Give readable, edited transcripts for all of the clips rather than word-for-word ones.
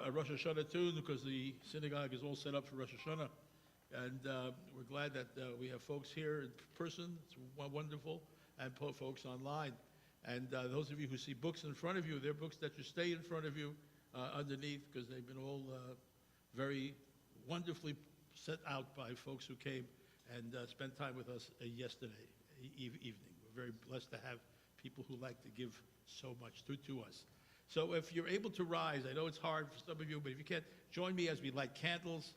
A Rosh Hashanah tune, because the synagogue is all set up for Rosh Hashanah. And we're glad that we have folks here in person. It's wonderful. And folks online. And those of you who see books in front of you, they're books that should stay in front of you underneath, because they've been all very wonderfully set out by folks who came and spent time with us yesterday evening. We're very blessed to have people who like to give so much to us. So if you're able to rise, I know it's hard for some of you, but if you can't, join me as we light candles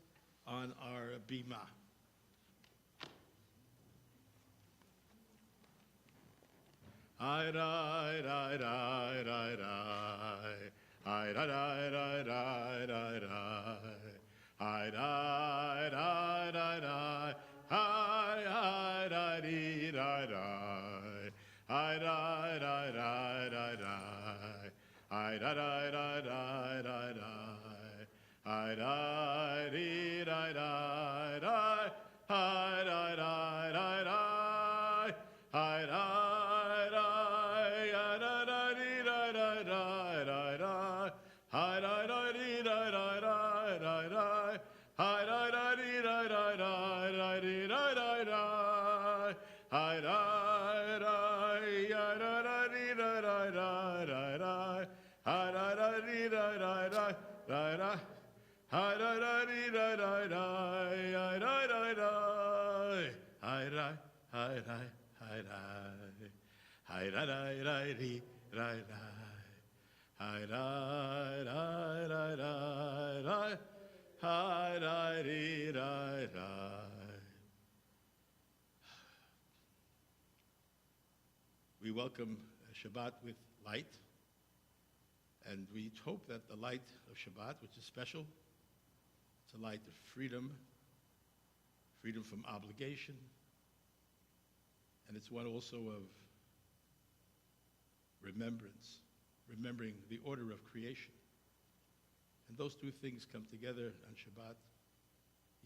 on our bima. We welcome Shabbat with light, and we hope that the light of Shabbat, which is special, it's a light of freedom, freedom from obligation, and it's one also of remembering the order of creation. And those two things come together on Shabbat.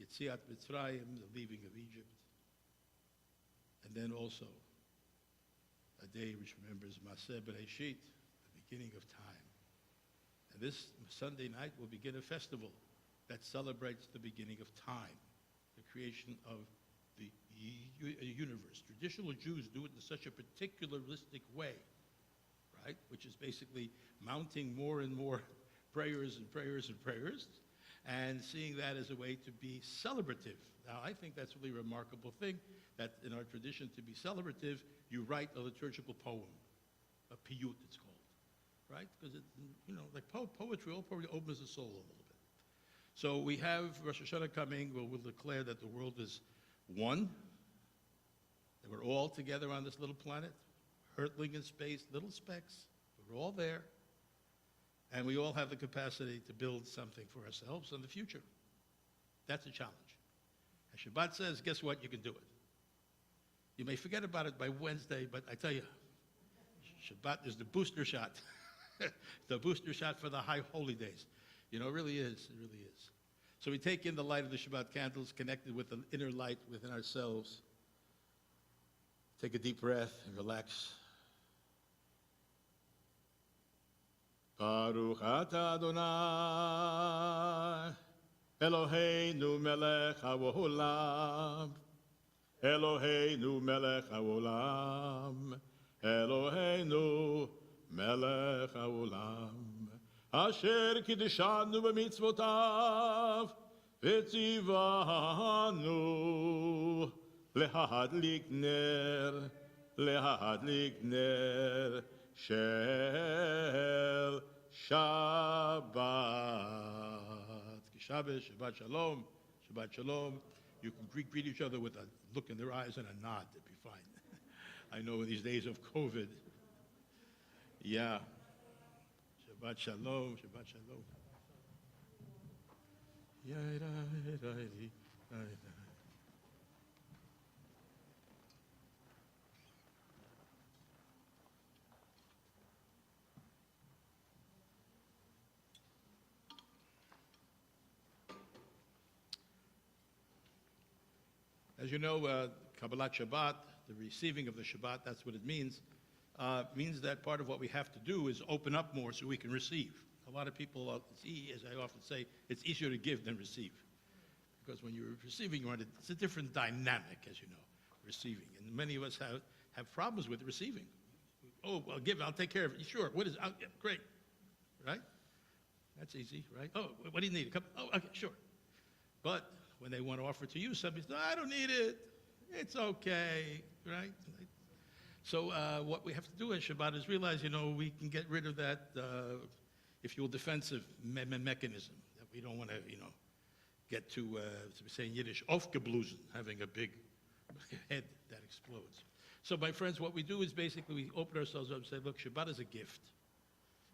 Yetziat Mitzrayim, the leaving of Egypt, and then also a day which remembers Maseh Bereshit, the beginning of time. And this Sunday night will begin a festival that celebrates the beginning of time, the creation of the universe. Traditional Jews do it in such a particularistic way, right? Which is basically mounting more and more prayers and prayers and prayers, and seeing that as a way to be celebrative. Now, I think that's a really remarkable thing, that in our tradition, to be celebrative, you write a liturgical poem, a piyut it's called, right? Because it, like poetry, all poetry opens the soul a little bit. So we have Rosh Hashanah coming, where we'll declare that the world is one, that we're all together on this little planet, hurtling in space, little specks, we're all there, and we all have the capacity to build something for ourselves in the future. That's a challenge. And Shabbat says, guess what? You can do it. You may forget about it by Wednesday, but I tell you, Shabbat is the booster shot. The booster shot for the high holy days. It really is. It really is. So we take in the light of the Shabbat candles, connected with the inner light within ourselves, Take a deep breath and relax. Baruch atah Adonai, Eloheinu melech haolam, Eloheinu melech haolam, Eloheinu melech haolam, asher kiddushanu b'mitzvotav, v'tzivanu lehadlik ner shel Shabbat. Shabbat shalom, Shabbat shalom. You can greet each other with a look in their eyes and a nod. That'd be fine. I know in these days of COVID. Yeah. Shabbat shalom, Shabbat shalom. As you know, Kabbalat Shabbat, the receiving of the Shabbat, that's what it means. Means that part of what we have to do is open up more so we can receive. A lot of people, as I often say, it's easier to give than receive. Because when you're receiving, it's a different dynamic, as you know, receiving. And many of us have problems with receiving. Oh, I'll give, I'll take care of it. Sure, what is it? Yeah, great, right? That's easy, right? Oh, what do you need? Oh, okay, sure. But when they want to offer to you something, no, I don't need it. It's okay, right? So what we have to do in Shabbat is realize, we can get rid of that, if you will, defensive mechanism that we don't want to, get to say in Yiddish, aufgeblasen, having a big head that explodes. So, my friends, what we do is basically we open ourselves up and say, look, Shabbat is a gift.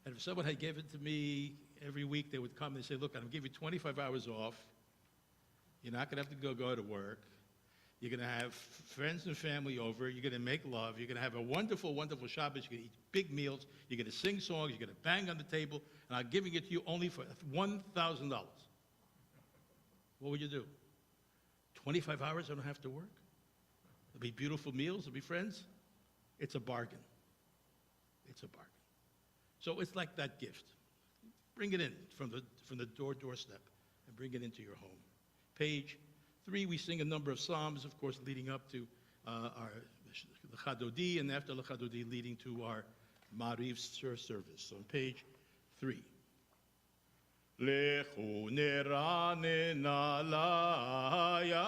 And if someone had given it to me every week, they would come and say, look, I'm going to give you 25 hours off. You're not going to have to go to work. You're going to have friends and family over. You're going to make love. You're going to have a wonderful, wonderful Shabbos. You're going to eat big meals. You're going to sing songs. You're going to bang on the table. And I'm giving it to you only for $1,000. What would you do? 25 hours, I don't have to work? It'll be beautiful meals. It'll be friends. It's a bargain. It's a bargain. So it's like that gift. Bring it in from the doorstep and bring it into your home. Page 3, we sing a number of psalms, of course, leading up to the Chadodi, and after the Chadodi, leading to our Mariv service. So on page 3. Lechu neranena laya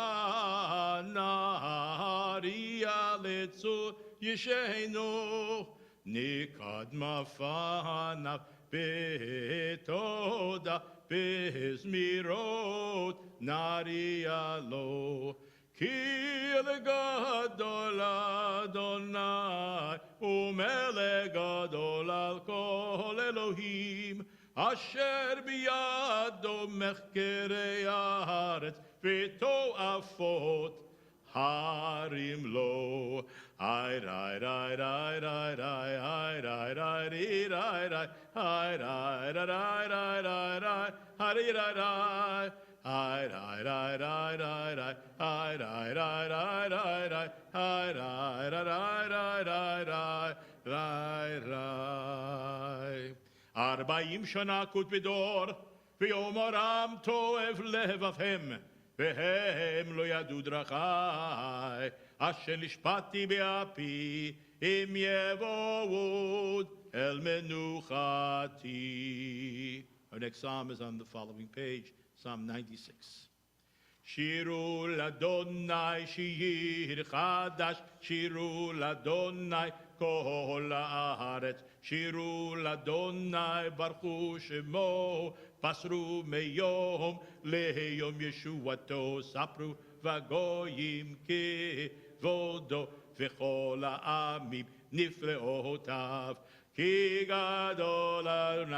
nahariya letzur yishenu nikadma fanav betoda bezmirot nariya lo ki gadol Adonai umele gadol al kol Elohim asher biyado mechkerei haaretz v'to'afot harim lo. Ay, rai, rai, rai, rai, rai, ay, rai, rai, ri, rai, rai, ay, rai, rai, rai, rai, rai, rai, hari, rai, rai, ay, rai, rai, rai, rai, rai, ay, rai, rai, rai, rai, rai, ay, rai, rai, rai, rai, rai, rai, rai. 40 שנה כות בדור, ויאמרם טוב לבבם, והם לא ידעו דרכי, אשר נשפטתי באפי, אם יבואו אל מנוחתי. Our next psalm is on the following page, Psalm 96. שירו לאדוני שיר חדש, שירו לאדוני כל הארץ, שירו לאדוני ברכו שמו, פסרו מיום ליום ישועתו, ספרו וגויים כבודו, וכל העמים נפלאותיו, כי גדול אדוני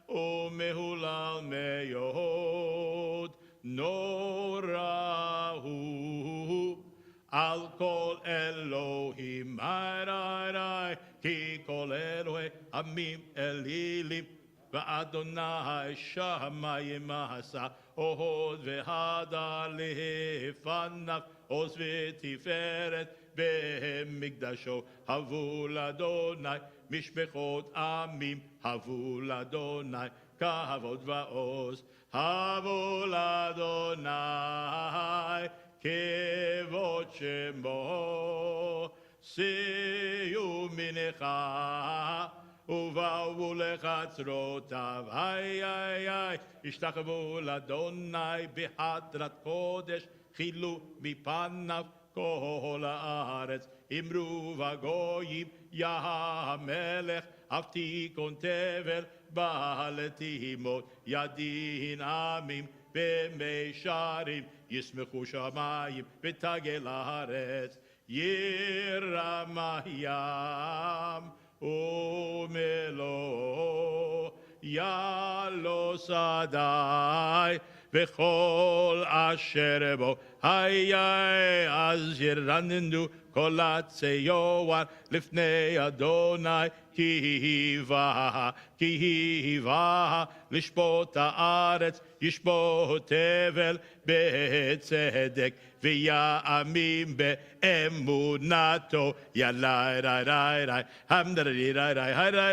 ומהולל מאוד, נורא הוא על כל אלוהים, כי כל אלוהי עמים אלילים, ואדוני שמים עשה, הוד והדר לפניו, עוז ותפארת במקדשו. הבו לאדוני משפחות עמים, הבו לאדוני כבוד ועוז. הבו לאדוני כבוד שמו, שיעו מנחה ובאו לחצרותיו. היי היי היי, השתחוו לאדוני בחדרת קודש, חילו מפניו כל הארץ. אמרו בגויים, יא המלך, אף תיכון תבל בעל תימות. ידין עמים במישרים, ישמחו שמיים ותגל הארץ. ירם הים ומלואו, יעלו שדי וכל אשר בו. היי אז ירננו כל הציון לפני אדוני, כי היווה לשפוט הארץ, ישפוט תבל בצדק ויאמין באמונתו. יאללה ראי ראי ראי המדרי ראי ראי ראי ראי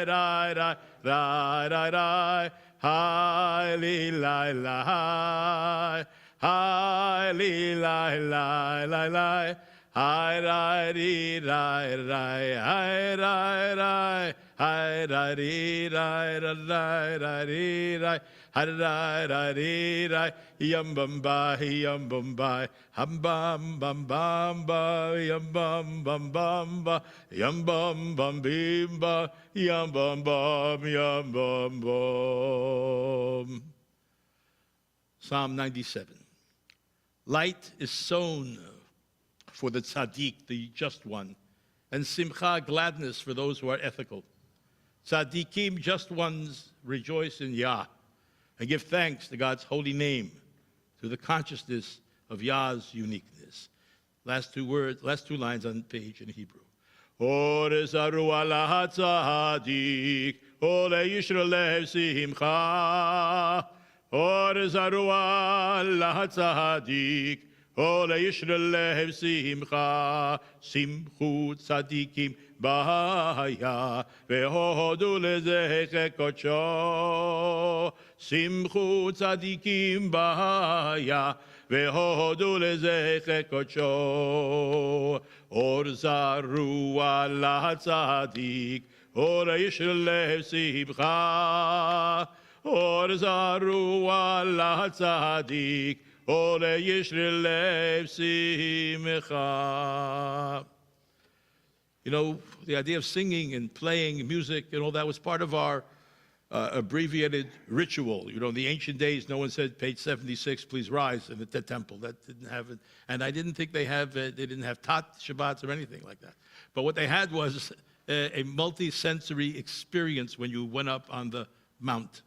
ראי ראי ראי ראי היי לי לי לי היי לי לי לי לי היי ראי רי ראי ראי היי ראי ראי היי ראי ראי ראי ראי ראי Harai rai rai yum bum ba yum bum ba hum bum bum bum ba yum bum bum bum ba yum bum bum bim ba yum bum bum yum bum bum. Psalm 97. Light is sown for the tzaddik, the just one, and simcha, gladness for those who are ethical. Tzaddikim, just ones, rejoice in Yah and give thanks to God's holy name through the consciousness of Yah's uniqueness. Last two lines on page in Hebrew. Or ezaru ala tzaddik, ole yishralev simcha. Or ezaru ala tzaddik, ole yishralev simcha. Simchu tzaddikim b'haya, vehodu lezeche kodsho. Simchu tzadikim b'haya, vehodu lezeche kodsho. Or zaru ala tzadik, or yishlev simcha. Or zaru ala tzadik, or yishlev simcha. You know, the idea of singing and playing music and all that was part of our abbreviated ritual. You know, in the ancient days, no one said, page 76, please rise in the temple. That didn't have it. And I didn't think they didn't have tat Shabbats or anything like that. But what they had was a multi-sensory experience when you went up on the mount,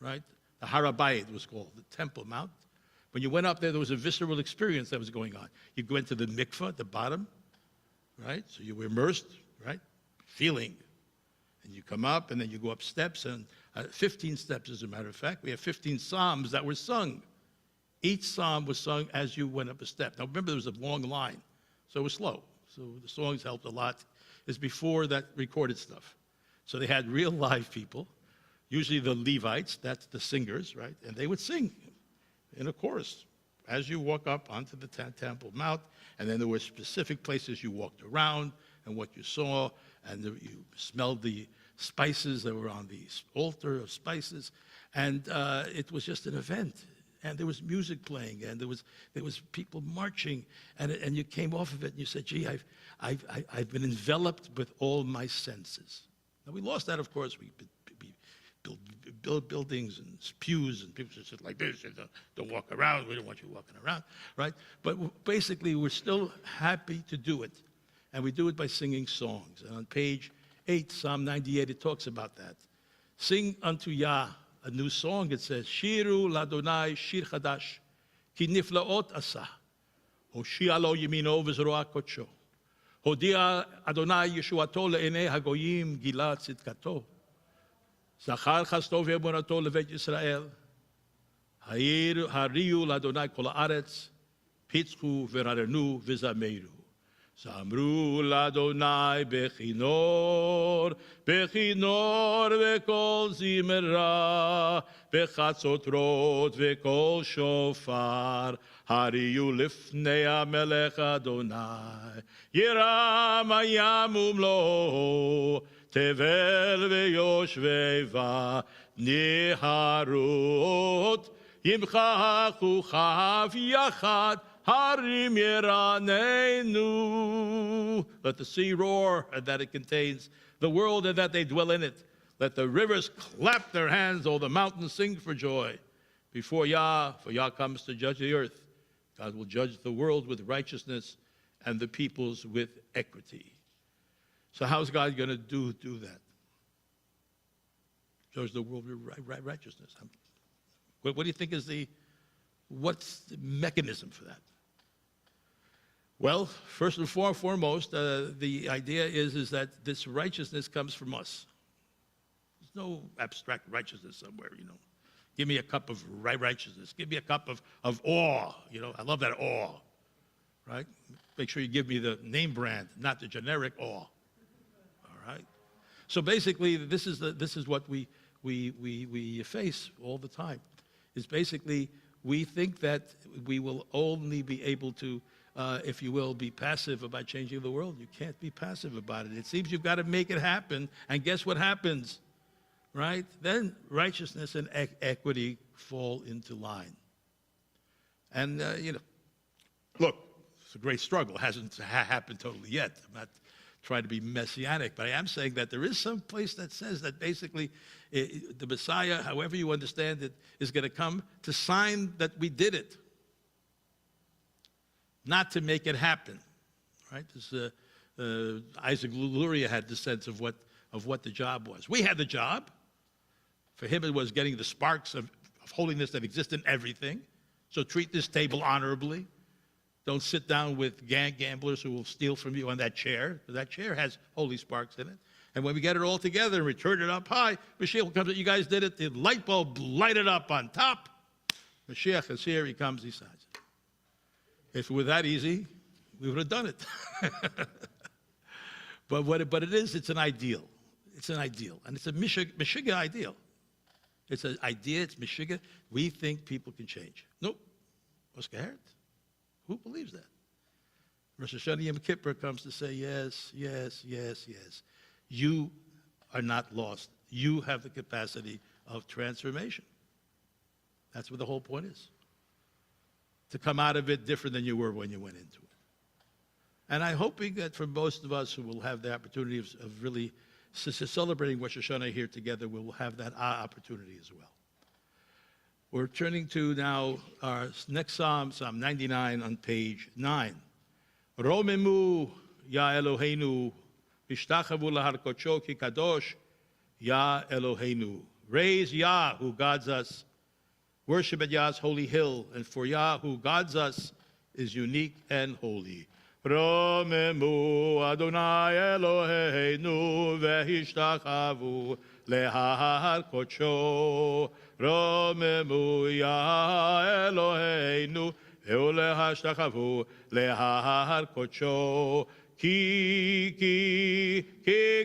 right? The Harabayit was called, the Temple Mount. When you went up there was a visceral experience that was going on. You went to the mikveh at the bottom, right? So you were immersed, right? Feeling. And you come up, and then you go up steps, and 15 steps, as a matter of fact. We have 15 psalms that were sung. Each psalm was sung as you went up a step. Now, remember, there was a long line, so it was slow. So the songs helped a lot. It's before that recorded stuff. So they had real live people, usually the Levites, that's the singers, right? And they would sing in a chorus as you walk up onto the Temple Mount. And then there were specific places you walked around and what you saw, and you smelled the spices that were on the altar of spices, and it was just an event. And there was music playing, and there was people marching, and you came off of it and you said, "Gee, I've been enveloped with all my senses." Now we lost that, of course. We build buildings and pews, and people just sit like this. And don't walk around. We don't want you walking around, right? But basically, we're still happy to do it. And we do it by singing songs. And on page 8, Psalm 98, it talks about that. Sing unto Yah a new song. It says, Shiru ladonai shir chadash, ki niflaot asa, hoshia lo yemino v'zroa kodsho, hodia Adonai yeshuato le'enei hagoyim gila tzidkato. Zachar chastov emunato levet Yisrael. Hariu ladonai kol haaretz. Pitzchu v'rarenu v'zameru. Zamru ladonai bechinor, bechinor v'kol zimera, bechatzotrot v'kol shofar. Hariu lifnei hamelech Adonai. Yiram hayam umlo, tevel v'yoshveva, niharut, yimchachu chav yachad, Harim Yeraneinu. Let the sea roar, and that it contains the world, and that they dwell in it. Let the rivers clap their hands, all the mountains sing for joy. Before Yah, for Yah comes to judge the earth. God will judge the world with righteousness and the peoples with equity. So how's God going to do that? Judge the world with righteousness. What do you think is what's the mechanism for that? Well, first and foremost, the idea is that this righteousness comes from us. There's no abstract righteousness somewhere, Give me a cup of righteousness. Give me a cup of awe. I love that awe, right? Make sure you give me the name brand, not the generic awe. All right? So basically, this is what we face all the time. Is basically we think that we will only be able to, if you will, be passive about changing the world. You can't be passive about it. It seems you've got to make it happen. And guess what happens, right? Then righteousness and equity fall into line. And, look, it's a great struggle. It hasn't happened totally yet. I'm not trying to be messianic, but I am saying that there is some place that says that basically the Messiah, however you understand it, is going to come to sign that we did it, not to make it happen, right? Isaac Luria had the sense of what the job was. We had the job. For him, it was getting the sparks of holiness that exist in everything. So treat this table honorably. Don't sit down with gamblers who will steal from you on that chair. That chair has holy sparks in it. And when we get it all together and return it up high, Mashiach comes, you guys did it, the light bulb lighted up on top. Mashiach is here, he comes, he signs it. If it were that easy, we would have done it. But it is, it's an ideal. It's an ideal. And it's a Meshiga ideal. It's an idea, it's Meshiga. We think people can change. Nope. Oscar Who believes that? Rosh Hashanah Yom Kippur comes to say, yes, yes, yes, yes. You are not lost. You have the capacity of transformation. That's what the whole point is. To come out of it different than you were when you went into it. And I'm hoping that for most of us who will have the opportunity of really celebrating Rosh Hashanah here together, we will have that opportunity as well. We're turning to now our next Psalm, Psalm 99 on page 9. Romemu ya Eloheinu, v'shtachavu lahar kodsho ki kadosh ya Eloheinu. Raise Yah who guides us. Worship at Yah's holy hill, and for Yah who guides us is unique and holy. Romemu Adonai Eloheinu v'hishtachavu lehar kodsho. Romemu Yah Eloheinu ve'olehashtachavu lehar kodsho. Ki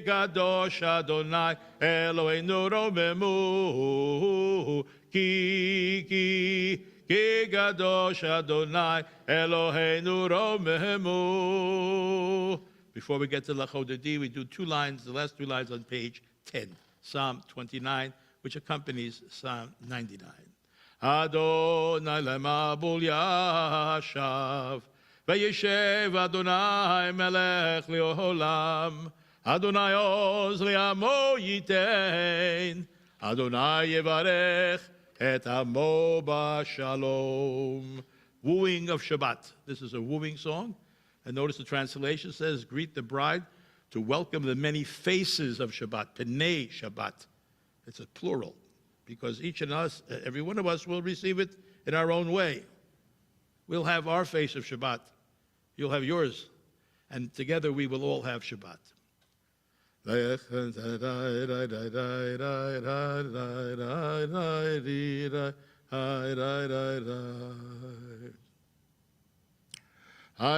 kadosh Adonai Eloheinu romemu. Ki kadosh Adonai Eloheinu romemu. Before we get to Lachodedi, we do two lines, the last two lines on page 10, Psalm 29, which accompanies Psalm 99. Adonai lemabul yashav, vayeshev Adonai melech leolam, Adonai oz li'amo yitein, Adonai yevarech et amo b'shalom. Wooing of Shabbat. This is a wooing song. And notice the translation says, greet the bride to welcome the many faces of Shabbat. Penei Shabbat. It's a plural. Because each of us, every one of us will receive it in our own way. We'll have our face of Shabbat. You'll have yours. And together we will all have Shabbat. Hi,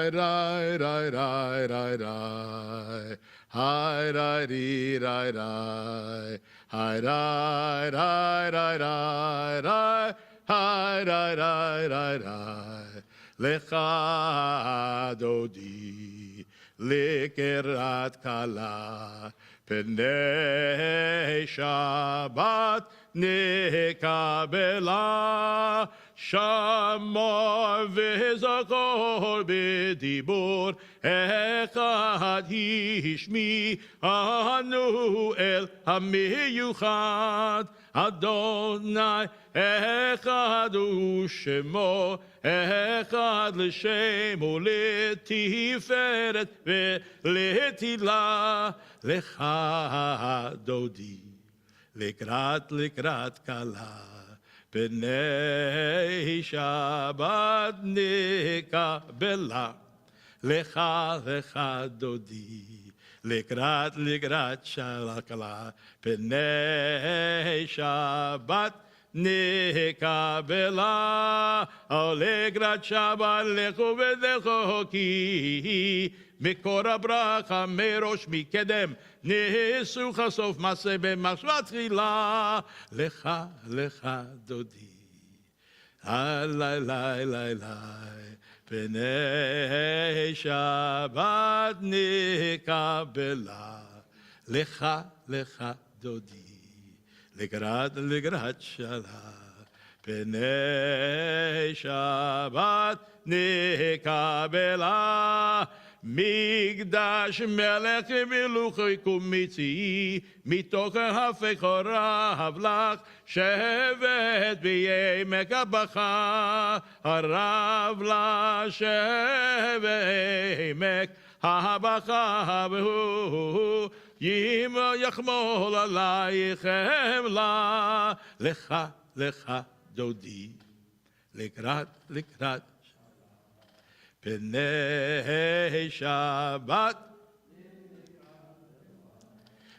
rai, rai, rai, rai, rai. Hi, rai, ri, rai, rai. Hi, rai, rai, rai, rai, rai. Hi, rai, rai, rai, rai. Lecha dodi, likerat kala. Pnei Shabbat nekabela. Shamor v'zakor b'dibur echad hishmi anu el hamiyuchad Adonai echad u'shemo echad l'shemo l'tiferet v'letila lecha dodi likrat kala B'nei Shabbat nikabela lecha dodi likrat shalakala B'nei Shabbat nikabela likrat Shabbat lechu v'lecho ki מקור הברכה מראש מקדם ניסוך הסוף מעשה במחשבה תחילה לך דודי אלי לי לי לי פני שבת נקבלה לך דודי לגרד שלה פני שבת נקבלה מקדש מלך מלוכי קומיצי מתוך הפך הרב לך שבט בימק הבכה הרב לשבט בימק הבכה והוא יחמול עלייך חמלה לך דודי לקראת Pnei Shabbat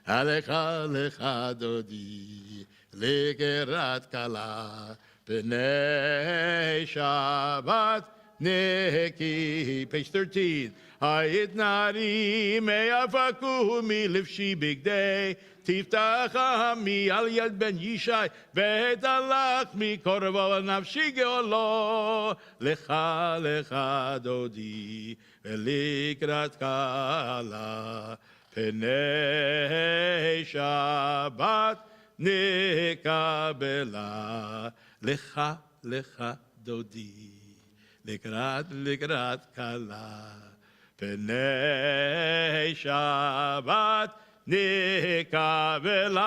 Alecha dodi Legerat kala Pnei Shabbat Neki Page 13 Hayit nari me'afaku milivshi bigdei Tiftach mi al yad ben Yishai Ve'et alach mi korvo nafshi geolo Lecha dodi Ve'likrat kala Pnei Shabbat nekabela Lecha dodi Likrat kala Pnei Shabbat nekabela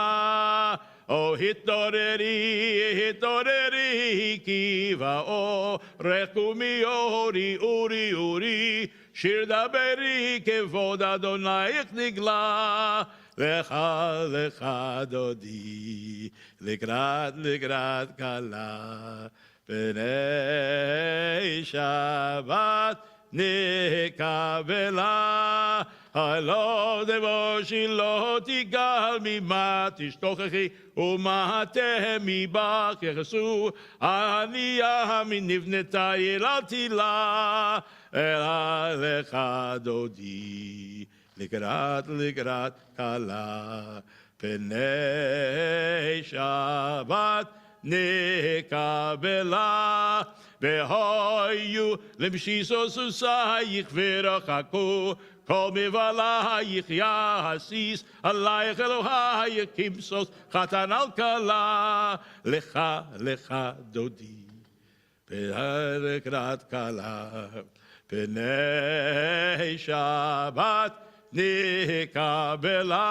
O hitoreri kiva o rekumi uri shir daberi kevod Adonai nigla lecha dodi likrat kala Pnei Shabbat nekabela Halo devoshi lo tigal mima tishtochechi umate mibach yechesu aniyah minivneta yelatila ela lecha dodi likrat kala Pnei Shabbat nekabela Vehoyu lemshisos usayich v'rachaku Kol mivalayich yahasis alayich Elohayich kimsos chatan al kala lecha dodi Likrat kala Pnei Shabbat nekabela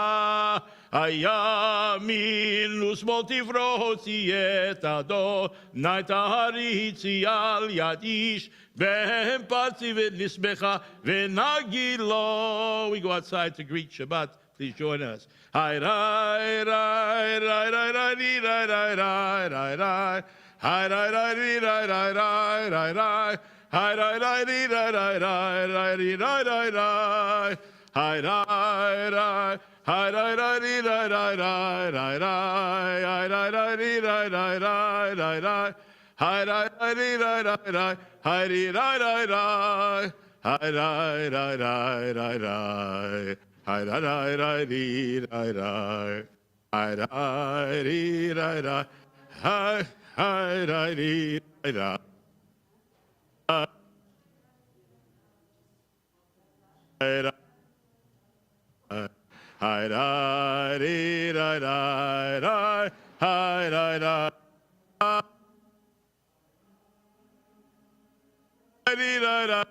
Ayamin usmol tifroti et Adonai taharitzi al yadish V'empatzi v'nismecha v'nagilo. We go outside to greet Shabbat. Please join us. Hi rai rai rai rai rai rai rai rai rai rai. Hi rai rai rai rai rai rai rai. Hi rai rai rai rai rai rai rai rai rai. Hi rai rai Hi di di di di di di di di. Hi di di di di di di di di. Hi di di di di di di. Hi di di di di. Hi di di di di di. Hi di di di di di di. Hi di di di di. Hi hi di di di di. Hi di. Hi da dee da da da. Hi da da. Dee da da.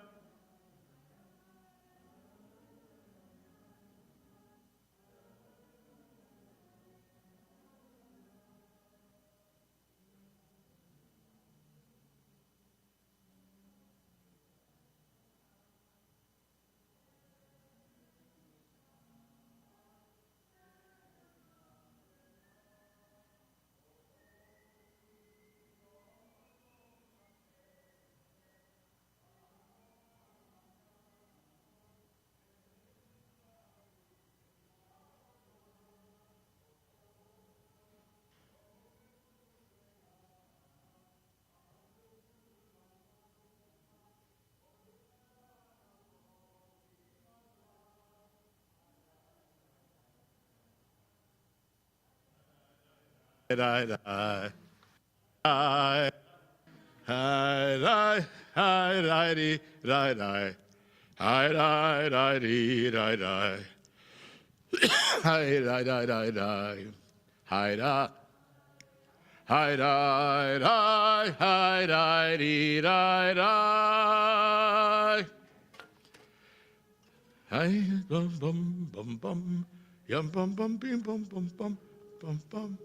Da da. Hi. Hi da. Hi da dee da da. Hi da da dee da da. Hi da da da da. Hi da. Hi da da. Hi da dee da da. Hi bum bum bum bum. Yum bum bum bim bum bum bum bum bum.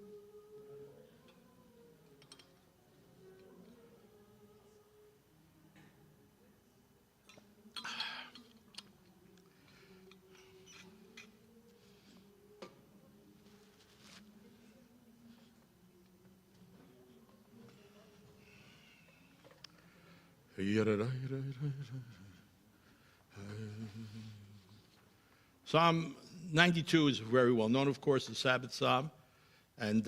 Psalm 92 is very well known, of course, the Sabbath Psalm, and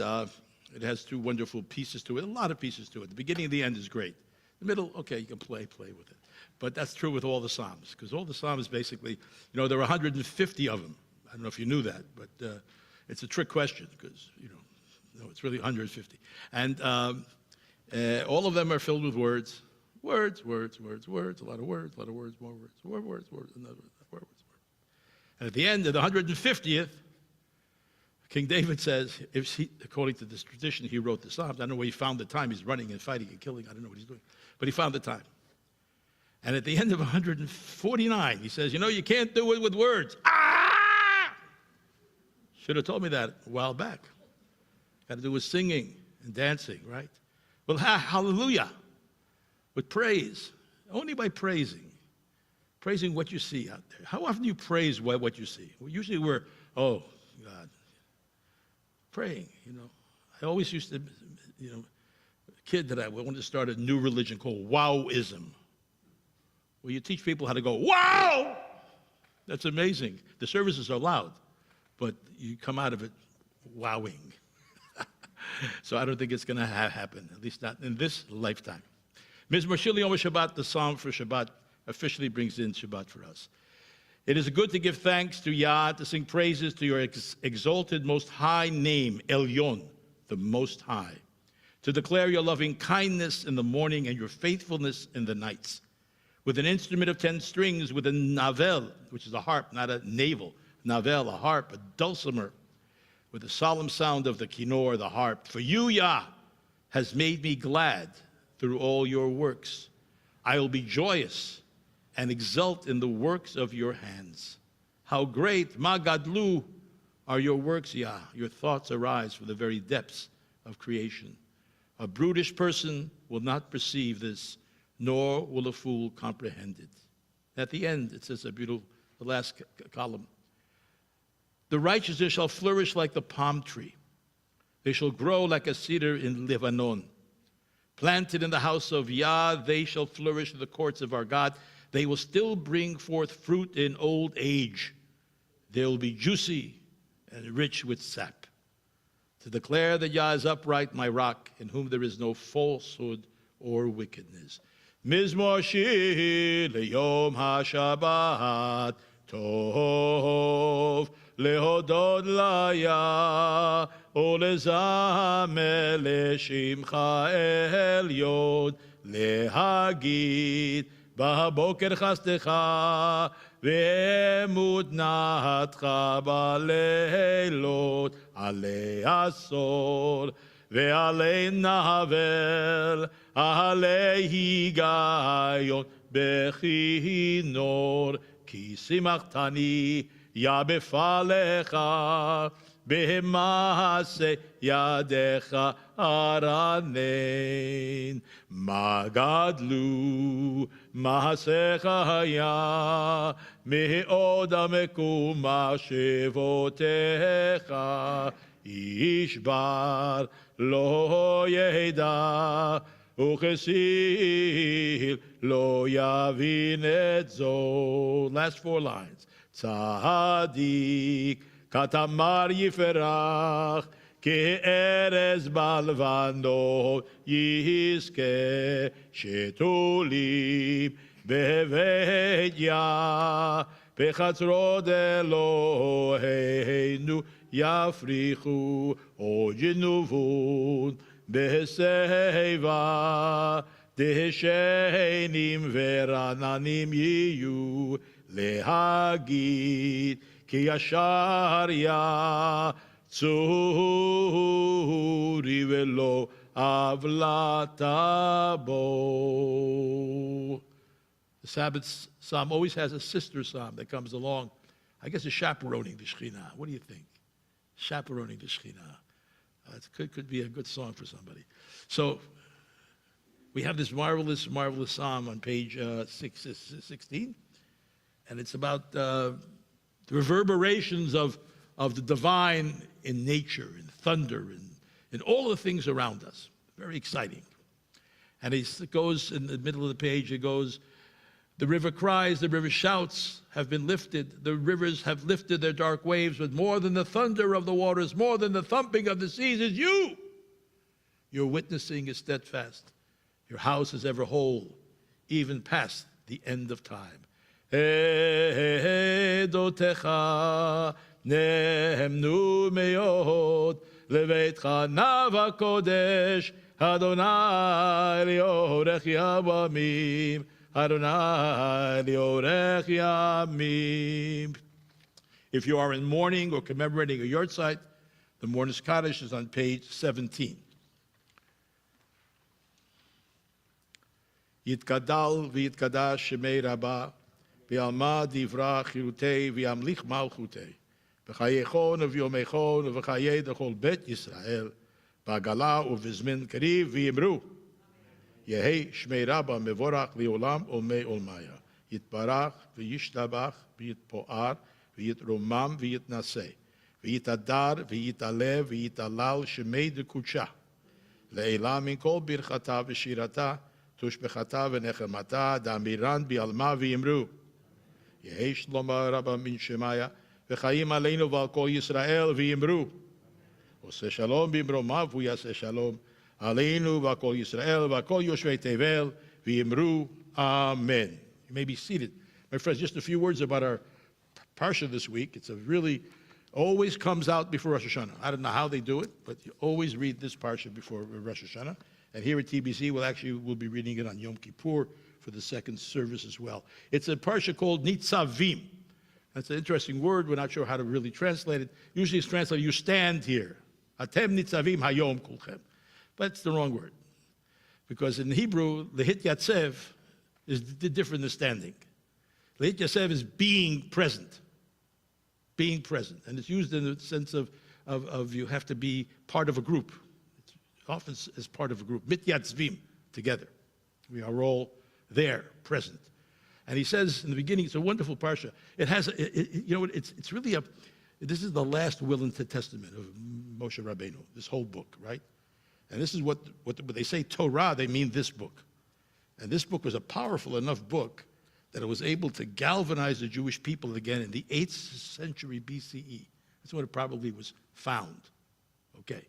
it has two wonderful pieces to it, a lot of pieces to it. The beginning and the end is great. The middle, okay, you can play with it. But that's true with all the Psalms, because all the Psalms basically, there are 150 of them. I don't know if you knew that, but it's a trick question, because, it's really 150. And all of them are filled with words. Words, words, words, words, a lot of words, more words, more words, another words. And at the end of the 150th, King David says, according to this tradition, he wrote the Psalms. I don't know where he found the time. He's running and fighting and killing. I don't know what he's doing. But he found the time. And at the end of 149, he says, you can't do it with words. Ah! Should have told me that a while back. Got to do with singing and dancing, right? Well, hallelujah. With praise. Only by praising. Praising what you see out there. How often do you praise what you see? Well, usually we're, oh, God. Praying, I always used to, a kid that I wanted to start a new religion called Wowism, where you teach people how to go, wow! That's amazing. The services are loud, but you come out of it wowing. So I don't think it's going to happen, at least not in this lifetime. Mizmor Shir Yom Shabbat, the psalm for Shabbat, officially brings in Shabbat for us. It is good to give thanks to Yah, to sing praises to your exalted most high name, Elyon, the Most High, to declare your loving kindness in the morning and your faithfulness in the nights. With an instrument of 10 strings, with a navel, which is a harp, not a navel, navel, a harp, a dulcimer, with the solemn sound of the kinnor, the harp. For you, Yah, has made me glad through all your works. I will be joyous and exult in the works of your hands. How great, Magadlu, are your works, Yah. Your thoughts arise from the very depths of creation. A brutish person will not perceive this, nor will a fool comprehend it. At the end, it says the last column. The righteous shall flourish like the palm tree. They shall grow like a cedar in Lebanon. Planted in the house of Yah, they shall flourish in the courts of our God. They will still bring forth fruit in old age. They will be juicy and rich with sap, to declare that Yah is upright, my rock, in whom there is no falsehood or wickedness. Mizmor shir leyom ha-Shabbat, tov lehodod laya, ulezamer leshimcha elyon, lehagid בבוקר חסדך ואמונתך בלילות, עלי עשור ועלי נבל, עלי היגיון בכינור, כי שימחתני יה בפעלך, במעשה ידיך ארנן. מה גדלו מעשיך היה, מאוד עמקו מחשבותיך, איש בר לא ידע, וכסיל לא יבין את זאת. Last 4 lines. צדיק כתמר יפרח, כארז בלבנון יזכה, שתולים בבית יה, בחצרות אלוהינו יפריחו, עוד ינובון בשיבה, דשנים ורעננים יהיו, להגיד כי ישר יה צורי ולא עוולתה בו. The Sabbath psalm always has a sister psalm that comes along. I guess it's chaperoning the Shekhinah. What do you think? Chaperoning the Shekhinah. It could be a good song for somebody. So we have this marvelous, marvelous psalm on page 16, and it's about the reverberations of the divine in nature, in thunder, in all the things around us. Very exciting. And it goes in the middle of the page, it goes, the river cries, the river shouts, have been lifted. The rivers have lifted their dark waves, but more than the thunder of the waters, more than the thumping of the seas is you. Your witnessing is steadfast. Your house is ever whole, even past the end of time. Edotecha nehemnu meod, leveitcha nava kodesh, Adonai liorech yavamim, Adonai liorech yamim. If you are in mourning or commemorating a yahrzeit, the Mourner's Kaddish is on page 17. Yitkadal v'yitkadash shemei rabba, v'yalma divra chirutei v'yamlich malchutei, v'chayechon v'yomechon v'chayei d'chol bet Yisrael, b'agala u'v'zmin kariv v'yimru, Yehei shmei rabba mevorach li'olam olmei olmaya, yitbarach v'yishtabach v'yitpo'ar v'yitromam v'yitnaseh, v'yitadar v'yitalev v'yitalal shemei d'kudsha, le'elam min kol birchata v'shirata, tushbechata v'nechemata, damiran bi'alma v'yimru, Yehei shloma rabba min shemaya, v'chayim aleinu v'al kol Yisrael v'yimru, Oseh shalom b'imromav v'yaseh shalom, aleinu v'al kol Yisrael v'al kol yoshvei tevel v'yimru, amen. You may be seated. My friends, just a few words about our parsha this week. It's a really, always comes out before Rosh Hashanah. I don't know how they do it, but you always read this parsha before Rosh Hashanah. And here at TBC, we'll be reading it on Yom Kippur for the second service as well. It's a parsha called Nitzavim. That's an interesting word. We're not sure how to really translate it. Usually it's translated, you stand here. Atem nitzavim hayom kulchem. But it's the wrong word. Because in Hebrew, lehit yatsev is different than standing. Lehit yatsev is being present. Being present. And it's used in the sense of you have to be part of a group. It's often as part of a group. Mit yatzvim, together. We are all there, present. And he says in the beginning, it's a wonderful parsha. It has, it's really this is the last will and testament of Moshe Rabbeinu, this whole book, right? And this is what they say Torah, they mean this book. And this book was a powerful enough book that it was able to galvanize the Jewish people again in the 8th century BCE. That's when it probably was found. Okay.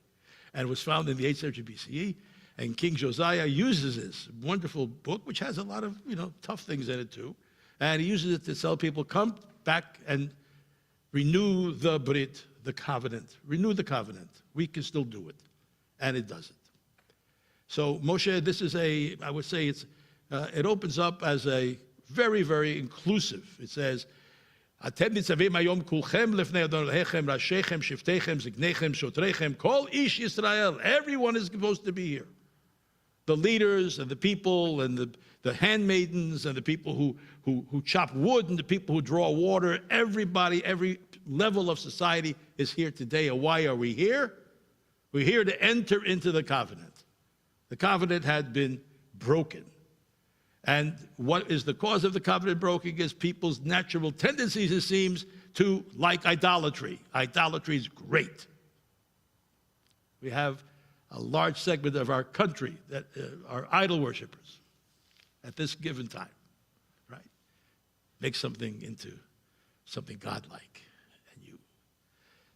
And it was found in the 8th century BCE. And King Josiah uses this wonderful book, which has a lot of, tough things in it too. And he uses it to tell people, come back and renew the Brit, the covenant. Renew the covenant. We can still do it. And it does it. So Moshe, this is I would say it opens up as a very, very inclusive. It says, אתם ניצבים היום כולכם לפני אדון אלוהיכם, ראשיכם, שבטיכם, זקניכם, שוטריכם, כל איש ישראל. Everyone is supposed to be here. The leaders and the people and the handmaidens and the people who chop wood and the people who draw water, everybody, every level of society is here today. And why are we here? We're here to enter into the covenant. The covenant had been broken. And what is the cause of the covenant broken is people's natural tendencies, it seems, to like idolatry. Idolatry is great. We have a large segment of our country that are idol worshipers at this given time, right? Make something into something godlike. And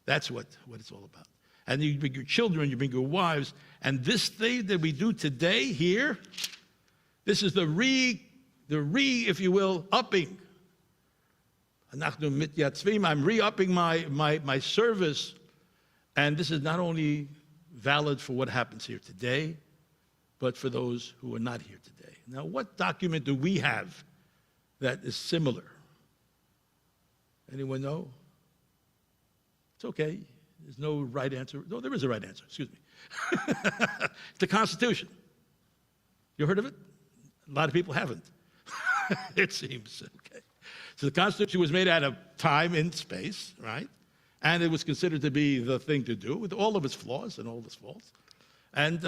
that's what it's all about. And you bring your children, you bring your wives, and this thing that we do today here, this is the if you will, upping. I'm re-upping my service, and this is not only valid for what happens here today, but for those who are not here today. Now, what document do we have that is similar? Anyone know? It's okay. There's no right answer. No, there is a right answer. Excuse me. The Constitution. You heard of it? A lot of people haven't. It seems. Okay. So the Constitution was made out of time and space, right? And it was considered to be the thing to do with all of its flaws and all its faults. And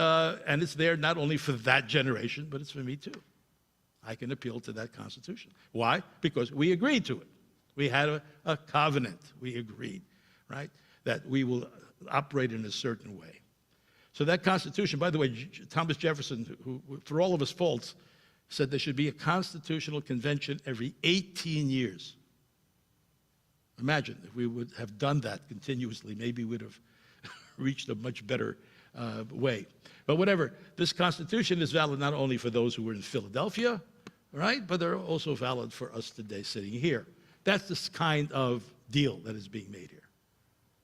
it's there not only for that generation, but it's for me too. I can appeal to that Constitution. Why? Because we agreed to it. We had a covenant. We agreed, right, that we will operate in a certain way. So that Constitution, by the way, Thomas Jefferson, who for all of his faults, said there should be a constitutional convention every 18 years. Imagine if we would have done that continuously, maybe we would have reached a much better way. But whatever, this Constitution is valid not only for those who were in Philadelphia, right, but they're also valid for us today sitting here. That's this kind of deal that is being made here.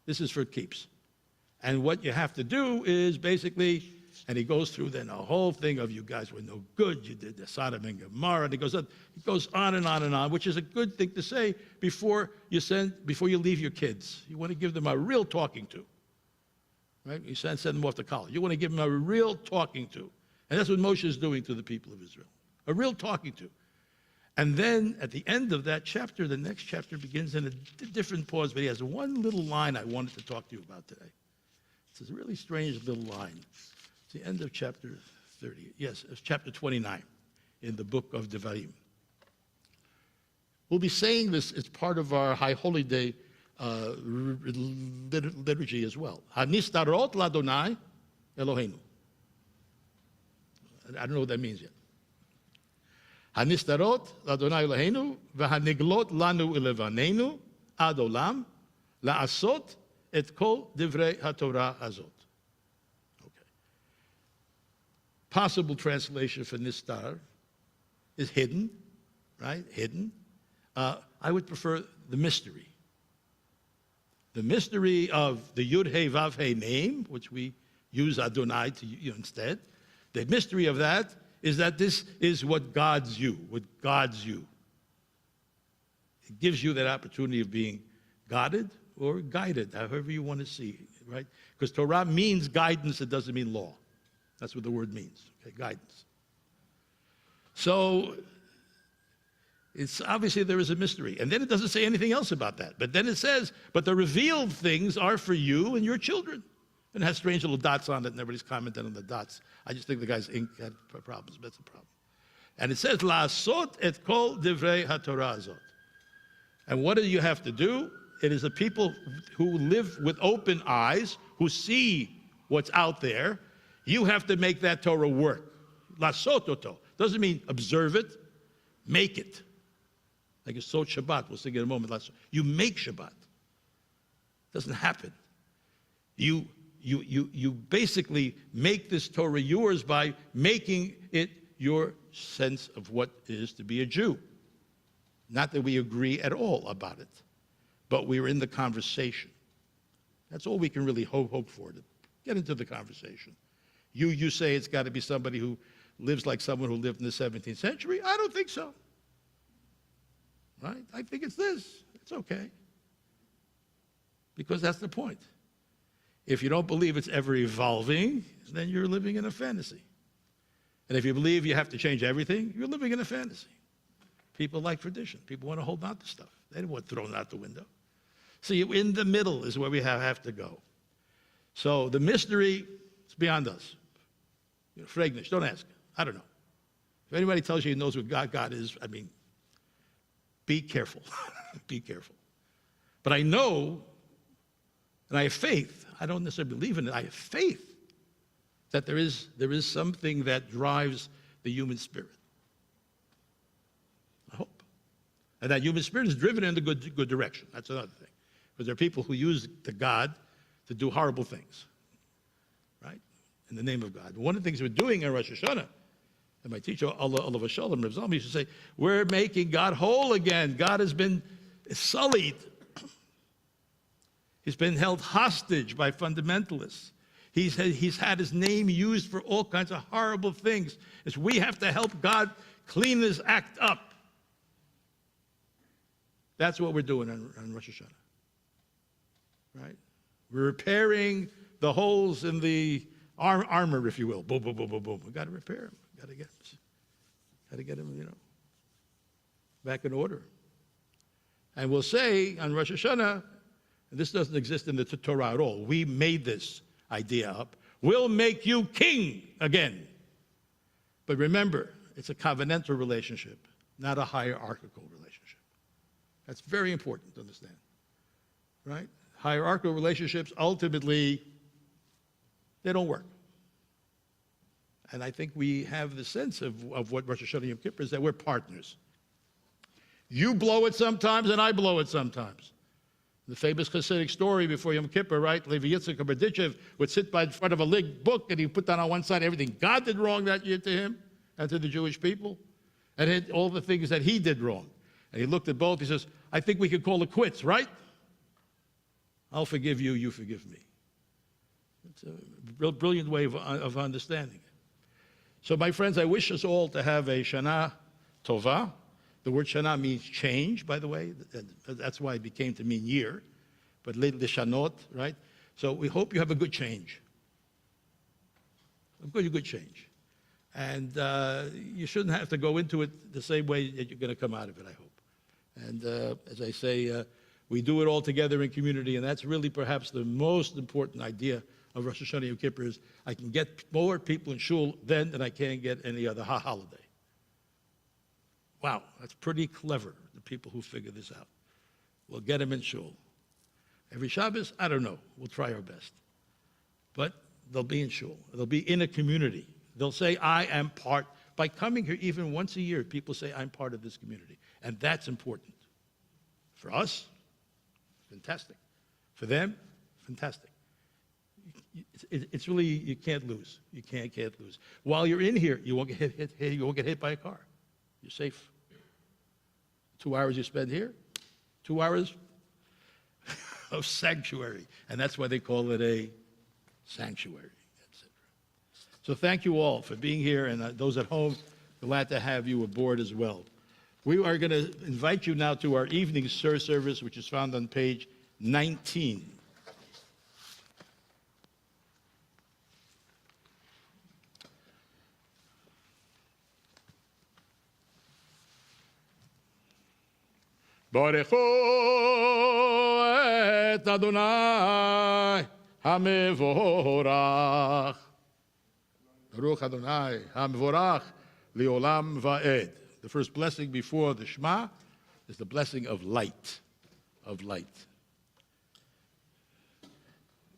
This is for keeps. And what you have to do is basically, and he goes through then a whole thing of you guys were no good, you did the Sodom and Gomorrah, and it goes on and on and on, which is a good thing to say before you leave your kids. You want to give them a real talking to, right? You send them off to college. You want to give them a real talking to. And that's what Moshe is doing to the people of Israel, a real talking to. And then at the end of that chapter, the next chapter begins in a different pause, but he has one little line I wanted to talk to you about today. It's a really strange little line. It's the end of chapter 30. Yes, it's chapter 29 in the book of Devarim. We'll be saying this as part of our High Holy Day liturgy as well. Hanistarot ladonai Eloheinu. I don't know what that means yet. Hanistarot ladonai Eloheinu v'haniglot lanu elevanenu ad olam la'asot et kol divrei haTorah hazot. Okay. Possible translation for nistar is hidden, right? Hidden. I would prefer the mystery. The mystery of the Yud He Vav He name, which we use Adonai to instead. The mystery of that is that this is what God's you, what God's you. It gives you that opportunity of being guided or guided, however you want to see it, right? Because Torah means guidance, it doesn't mean law. That's what the word means, okay, guidance. So, it's obviously there is a mystery. And then it doesn't say anything else about that. But then it says, but the revealed things are for you and your children. And it has strange little dots on it, and everybody's commented on the dots. I just think the guy's ink had problems. That's the problem. And it says, La'asot et kol divrei haTorah azot. And what do you have to do? It is the people who live with open eyes, who see what's out there. You have to make that Torah work. La'asot oto. Doesn't mean observe it, make it. Like a Sot Shabbat, we'll sing in a moment. You make Shabbat. Doesn't happen. You basically make this Torah yours by making it your sense of what it is to be a Jew. Not that we agree at all about it, but we're in the conversation. That's all we can really hope for, to get into the conversation. You say it's got to be somebody who lives like someone who lived in the 17th century. I don't think so. Right? I think it's this. It's okay. Because that's the point. If you don't believe it's ever evolving, then you're living in a fantasy. And if you believe you have to change everything, you're living in a fantasy. People like tradition. People want to hold on to stuff. They don't want thrown out the window. See, in the middle is where we have to go. So the mystery is beyond us. Fragnish, don't ask. I don't know. If anybody tells you he knows what God is, I mean, be careful. Be careful. But I know, and I have faith. I don't necessarily believe in it. I have faith that there is something that drives the human spirit. I hope. And that human spirit is driven in the good direction. That's another thing. Because there are people who use the God to do horrible things, right? In the name of God. One of the things we're doing in Rosh Hashanah, and my teacher, Allah Shalom, Rav Zalman, used to say, we're making God whole again. God has been sullied. He's been held hostage by fundamentalists. He's had his name used for all kinds of horrible things. It's we have to help God clean this act up. That's what we're doing on Rosh Hashanah. Right? We're repairing the holes in the armor, if you will. Boom, boom, boom, boom, boom. We've got to repair them. Got to get them, back in order. And we'll say on Rosh Hashanah, and this doesn't exist in the Torah at all. We made this idea up. We'll make you king again. But remember, it's a covenantal relationship, not a hierarchical relationship. That's very important to understand, right? Hierarchical relationships, ultimately, they don't work. And I think we have the sense of what Rosh Hashanah Yom Kippur is, that we're partners. You blow it sometimes, and I blow it sometimes. The famous Hasidic story before Yom Kippur, right? Levi Yitzchak Berdichev would sit by in front of a lig book, and he put down on one side everything God did wrong that year to him and to the Jewish people, and all the things that he did wrong. And he looked at both. He says, I think we could call it quits, right? I'll forgive you, you forgive me. It's a real brilliant way of understanding it. So, my friends, I wish us all to have a Shana Tova. The word Shana means change, by the way. That's why it became to mean year. But Lishanot, right? So we hope you have a good change. A good change. And you shouldn't have to go into it the same way that you're going to come out of it, I hope. And as I say, we do it all together in community, and that's really perhaps the most important idea of Rosh Hashanah Yom Kippur is I can get more people in shul then than I can get any other holiday. Wow, that's pretty clever, the people who figure this out. We'll get them in shul. Every Shabbos, I don't know. We'll try our best. But they'll be in shul. They'll be in a community. They'll say, I am part. By coming here even once a year, people say, I'm part of this community. And that's important. For us, fantastic. For them, fantastic. It's really, you can't lose. You can't lose. While you're in here, you won't get hit by a car. You're safe. 2 hours you spend here, 2 hours of sanctuary. And that's why they call it a sanctuary, etc. So thank you all for being here, and those at home, glad to have you aboard as well. We are going to invite you now to our evening service, which is found on page 19. Barechu et Adonai HaMevorach. Baruch Adonai HaMevorach Leolam Va'ed. The first blessing before the Shema is the blessing of light,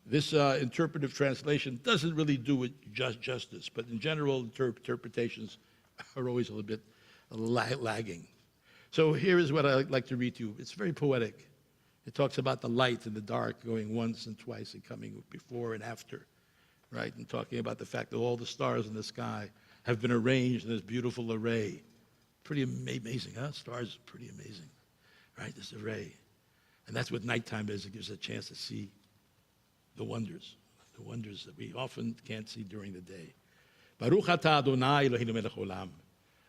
This interpretive translation doesn't really do it justice, but in general, interpretations are always a little bit lagging. So here is what I'd like to read to you. It's very poetic. It talks about the light and the dark going once and twice and coming before and after, right? And talking about the fact that all the stars in the sky have been arranged in this beautiful array. Pretty amazing, huh? Stars are pretty amazing, right? This array. And that's what nighttime is. It gives us a chance to see the wonders that we often can't see during the day. Baruch atah Adonai Eloheinu melech olam,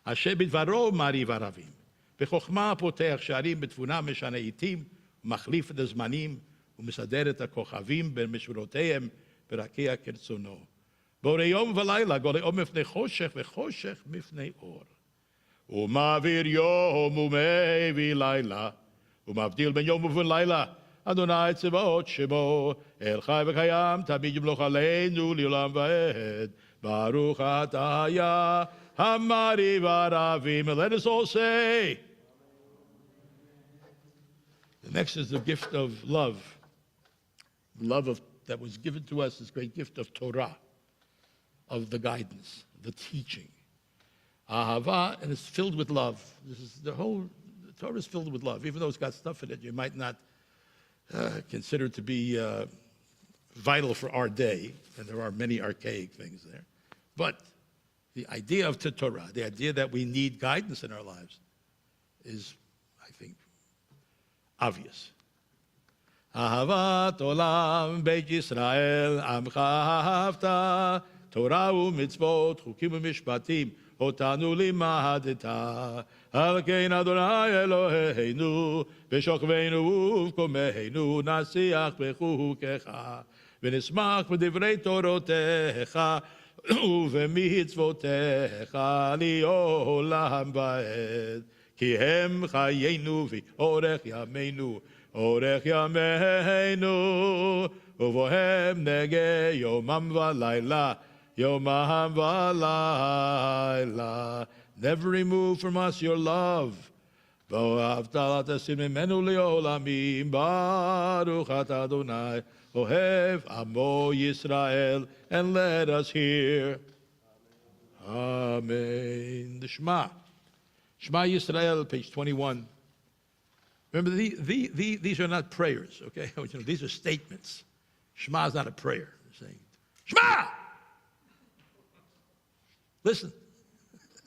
asher bidvaro mariv aravim, b'chokhmah potech sharim, b'tvuna meshana itim, u'machlif et hazmanim, u'mesader et hakochavim ben meshuroteihem, b'rakeah kertzono. Borei yom v'layla, gorei yom mifnei choshech, v'choshech mifnei or. U'mavir yom u'mevi layla, u'mavdil ben yom u'v'layla, Adonai tzevot shemo, el chai v'kayam, tamid yimloch aleinu li'olam va'ed. Baruch atah hamari v'aravim. Let us all say. The next is the gift of love. That was given to us, this great gift of Torah, of the guidance, the teaching. Ahava, and it's filled with love. This is the Torah is filled with love, even though it's got stuff in it you might not consider to be vital for our day, and there are many archaic things there. But the idea of Torah, the idea that we need guidance in our lives, is, I think, obvious. Ahavat olam beit Yisrael amcha ahavta Torah u'mitzvot chukim u'mishpatim otanu limadeta al kein Adonai Eloheinu b'shokveinu u'vkomeinu nasiach b'chukecha v'nismach b'divrei torotecha ובמצוותיך לעולם ועד כי הם חיינו ואורך ימינו אורך ימינו ובוהם נגה יומם ולילה יומם ולילה. Never remove from us your love. ואהבת לה תשים ממנו לעולמים. ברוך אתה אדוני Ohev Amo Yisrael, and let us hear. Amen. The Shema Yisrael, page 21. Remember, these are not prayers, okay? These are statements. Shema is not a prayer. They're saying, Shema! Listen.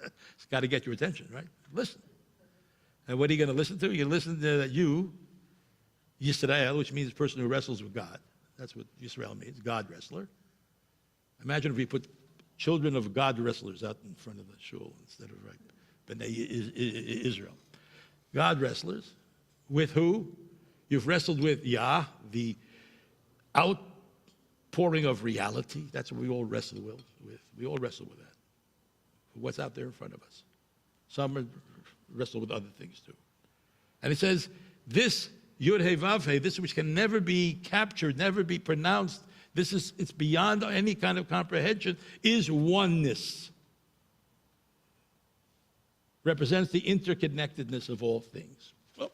It's got to get your attention, right? Listen. And what are you going to listen to? You listen to Yisrael, which means a person who wrestles with God. That's what Yisrael means, God wrestler. Imagine if we put children of God wrestlers out in front of the shul instead of B'nai Israel. God wrestlers. With who? You've wrestled with Yah, the outpouring of reality. That's what we all wrestle with. We all wrestle with that. What's out there in front of us. Some wrestle with other things too. And it says, this Yud He Vav He, this which can never be captured, never be pronounced, it's beyond any kind of comprehension, is oneness. Represents the interconnectedness of all things. Well,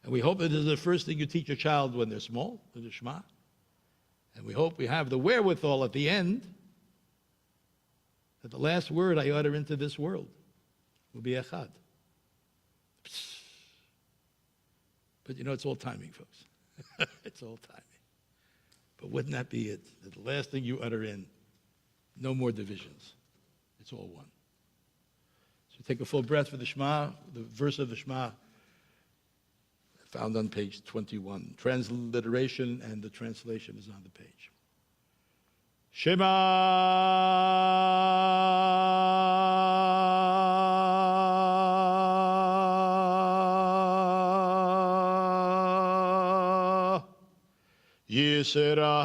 and we hope that this is the first thing you teach a child when they're small, in the Shema. And we hope we have the wherewithal at the end that the last word I utter into this world will be Echad. But it's all timing, folks. It's all timing. But wouldn't that be it? That the last thing you utter in, no more divisions. It's all one. So take a full breath for the Shema, the verse of the Shema, found on page 21. Transliteration and the translation is on the page. Shema Yisrael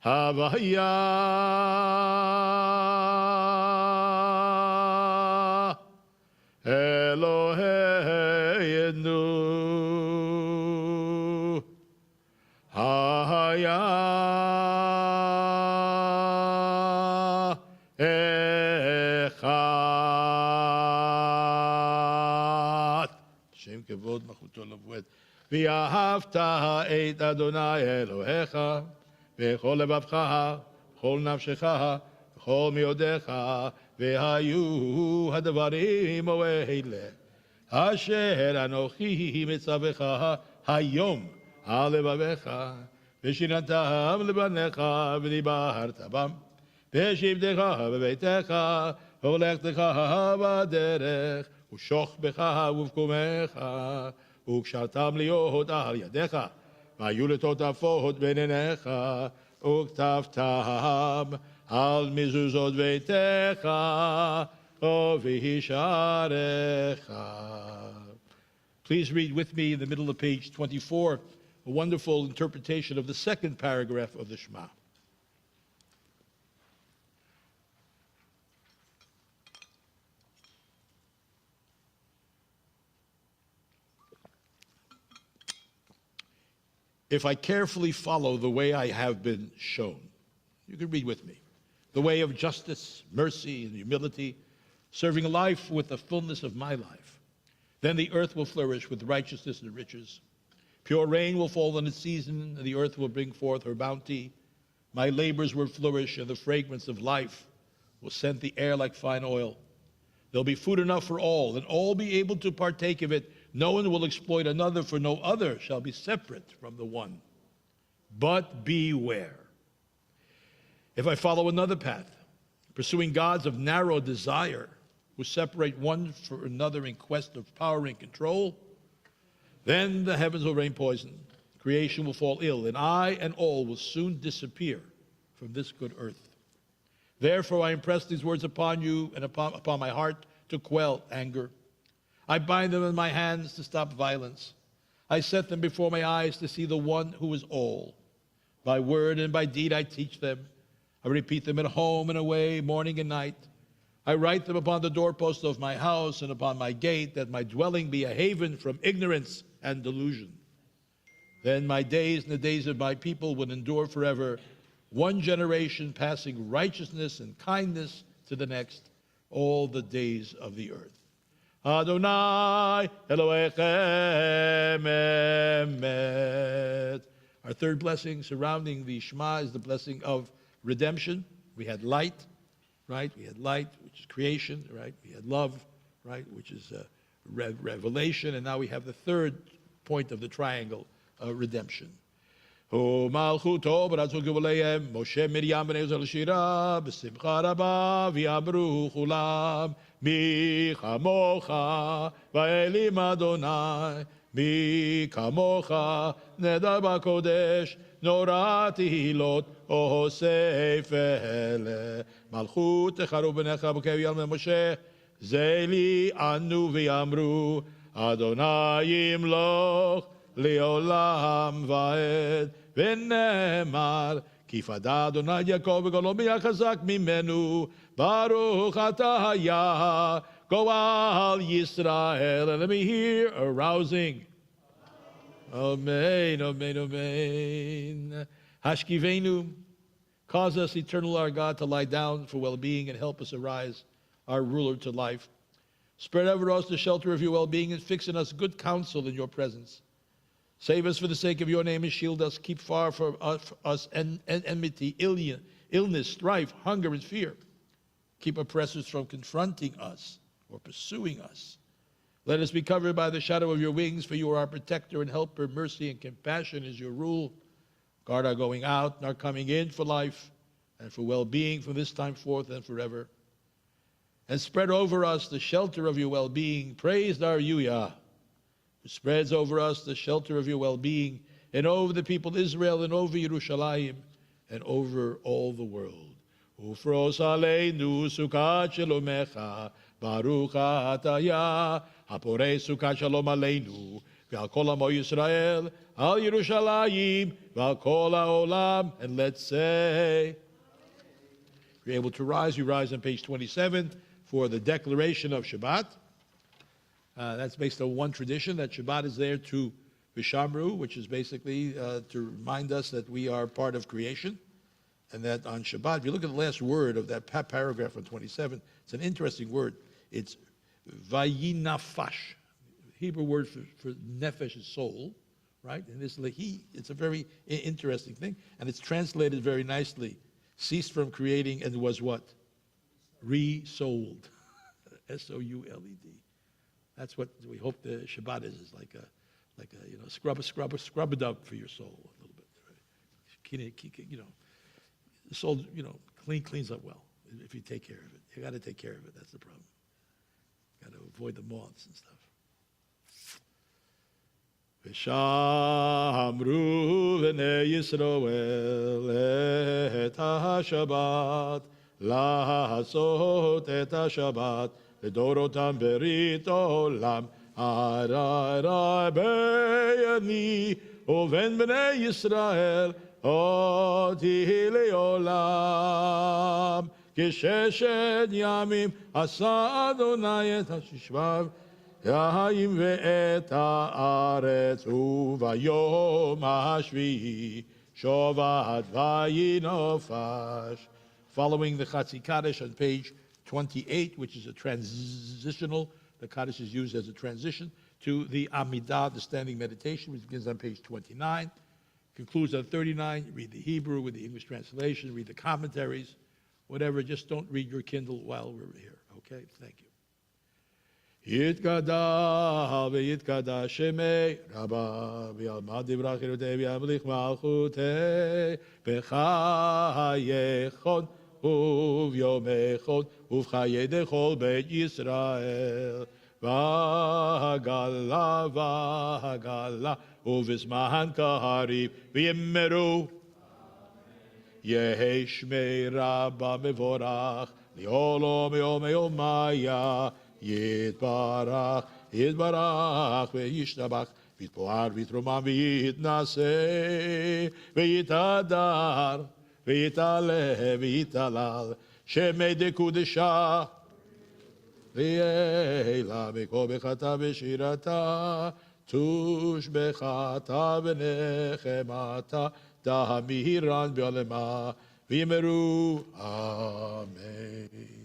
Havaya Eloheinu Haya Echad Shem Kevod Machuto Laved V'ahavta et Adonai Elohecha V'chol levavcha כל נפשך, וכל מאודיך, והיו הדברים האלה, אשר אנוכי מצווך היום על לבביך, ושיננתם לבניך, ודיברת בם, ושבתך בביתך, ולכתך בדרך, ושוכבך ובקומך, וקשרתם להיות על ידיך, והיו לטוטפות בין עיניך, וכתבתם על מזוזות ביתך, ובהישארך. Please read with me in the middle of page 24, a wonderful interpretation of the second paragraph of the Shema. If I carefully follow the way I have been shown, you can read with me, the way of justice, mercy, and humility, serving life with the fullness of my life, then the earth will flourish with righteousness and riches. Pure rain will fall in its season, and the earth will bring forth her bounty. My labors will flourish, and the fragrance of life will scent the air like fine oil. There'll be food enough for all, and all be able to partake of it. No one will exploit another, for no other shall be separate from the one. But beware. If I follow another path, pursuing gods of narrow desire, who separate one for another in quest of power and control, then the heavens will rain poison, creation will fall ill, and I and all will soon disappear from this good earth. Therefore I impress these words upon you and upon my heart to quell anger. I bind them in my hands to stop violence. I set them before my eyes to see the one who is all. By word and by deed I teach them. I repeat them at home and away, morning and night. I write them upon the doorpost of my house and upon my gate, that my dwelling be a haven from ignorance and delusion. Then my days and the days of my people will endure forever, one generation passing righteousness and kindness to the next, all the days of the earth. Adonai Elohechem emet. Our third blessing surrounding the Shema is the blessing of redemption. We had light, right? We had light, which is creation, right? We had love, right? Which is revelation. And now we have the third point of the triangle, redemption. ומלכותו ברצו גבוליהם, משה מרים בני עזר לשירה, בשמחה רבה, ויאמרו כולם, מי כמוך, ואלים אדוני, מי כמוך, נדר בקודש, נורא תהילות, עושה פלא. מלכות תחרו בניך בקוי על משה, זה לי ענו ויאמרו, אדוני ימלוך לעולם ועד. ונאמר, כי פדה אדוני יעקב וגדול מי החזק ממנו, ברוך אתה היה גואל ישראל. And let me hear a rousing. Amen, amen, amen. Hashkivenu, cause us, eternal our God, to lie down for well-being and help us arise, our ruler to life. Spread over us the shelter of your well-being and fix in us good counsel in your presence. Save us for the sake of your name and shield us. Keep far from us enmity, illness, strife, hunger, and fear. Keep oppressors from confronting us or pursuing us. Let us be covered by the shadow of your wings, for you are our protector and helper. Mercy and compassion is your rule. Guard our going out and our coming in for life and for well-being from this time forth and forever. And spread over us the shelter of your well-being. Praised are you, Yah, who spreads over us the shelter of your well-being, and over the people Israel, and over Yerushalayim, and over all the world. Ufros aleinu sukat shalomecha, baruch ata Yah, haporei sukat shalom aleinu, ve'al kol amo Yisrael, al Yerushalayim, ve'al kol ha'olam. And let's say, if you're able to rise, you rise on page 27 for the declaration of Shabbat. That's based on one tradition, that Shabbat is there to Vishamru, which is basically to remind us that we are part of creation, and that on Shabbat, if you look at the last word of that paragraph on 27, it's an interesting word. It's vayinafash. Hebrew word for nefesh is soul, right? And this lehi, it's a very interesting thing, and it's translated very nicely. ceased from creating and was what? Resold. S-O-U-L-E-D. That's what we hope the Shabbat is like a scrub it up for your soul a little bit. Right? The soul, cleans up well if you take care of it. You got to take care of it. That's the problem. Got to avoid the moths and stuff. V'shamru v'nei Yisroel et ha-Shabbat לעשות את השבת לדורותם ברית עולם הרי בייני ובין בני ישראל אותי לעולם כששת ימים עשה אדוני את השבב ימים ואת הארץ וביום השביעי שבת וינופש. Following the Chatzi Kaddish on page 28, which is a transitional, the Kaddish is used as a transition to the Amidah, the standing meditation, which begins on page 29, concludes on 39. You read the Hebrew with the English translation, read the commentaries, whatever. Just don't read your Kindle while we're here. Okay? Thank you. יתגדל ויתקדש שמי רבה וילמד דברי חירותי וימליך מלכותי בחייכון וביומכון ובחיי דכל בית ישראל והגלה ובזמן קריב ויאמרו יהי שמי רבה מבורך לעולם יומי יומיה יתברך, וישתבח, ויתפאר, ויתרומם, ויתנשא, ויתהדר, ויתעלה, ויתהלל, שמי דקודשה, ויעלה מכל בחטא ושירתה, תושבחתה ונחמתה, תמירן בעולמה, ויאמרו אמן.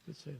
Let's say it.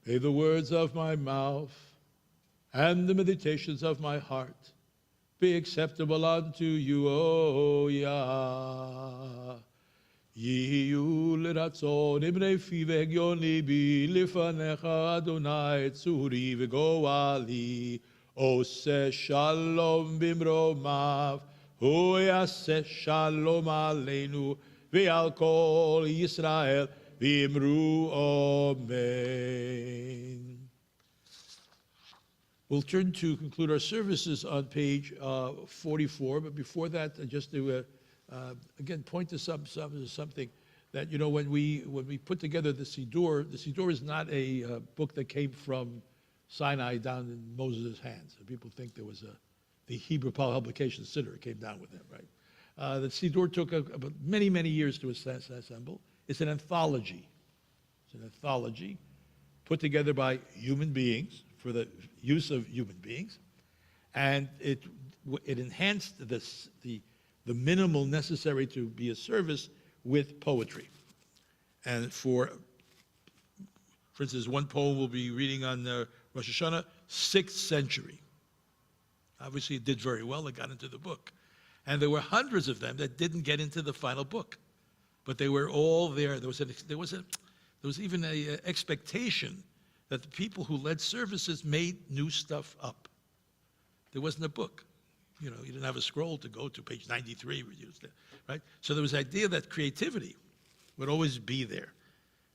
May the words of my mouth and the meditations of my heart be acceptable unto you, O Yah. Yiyu l'ratzon imnei fi v'hegioni bi lifanecha Adonai tzuri v'goali oseh shalom bimromav hu yaseh shalom aleinu v'al kol Yisrael v'imru Amen. We'll turn to conclude our services on page 44, but before that, just to again point to something that, you know, when we put together the Siddur is not a book that came from Sinai down in Moses' hands. People think there was the Hebrew publication Siddur came down with him, right? The Siddur took about many, many years to assemble. It's an anthology. It's an anthology put together by human beings for the use of human beings, and it enhanced the minimal necessary to be a service with poetry. And for instance, one poem we'll be reading on Rosh Hashanah, 6th century. Obviously, it did very well. It got into the book. And there were hundreds of them that didn't get into the final book. But they were all there. There was even an expectation that the people who led services made new stuff up. There wasn't a book. You know, you didn't have a scroll to go to page 93, right? So there was the idea that creativity would always be there.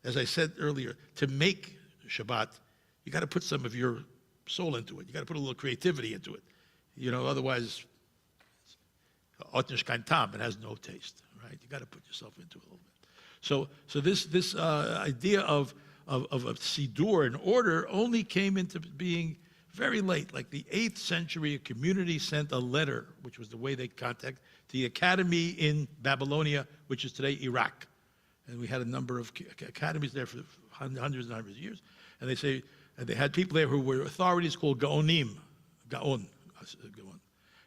As I said earlier, to make Shabbat, you got to put some of your soul into it. You got to put a little creativity into it. You know, otherwise, it has no taste, right? You got to put yourself into it a little bit. So this idea of a Siddur, an order, only came into being very late. Like the 8th century, a community sent a letter, which was the way they contact the academy in Babylonia, which is today Iraq. And we had a number of academies there for hundreds and hundreds of years. And they had people there who were authorities called Gaon.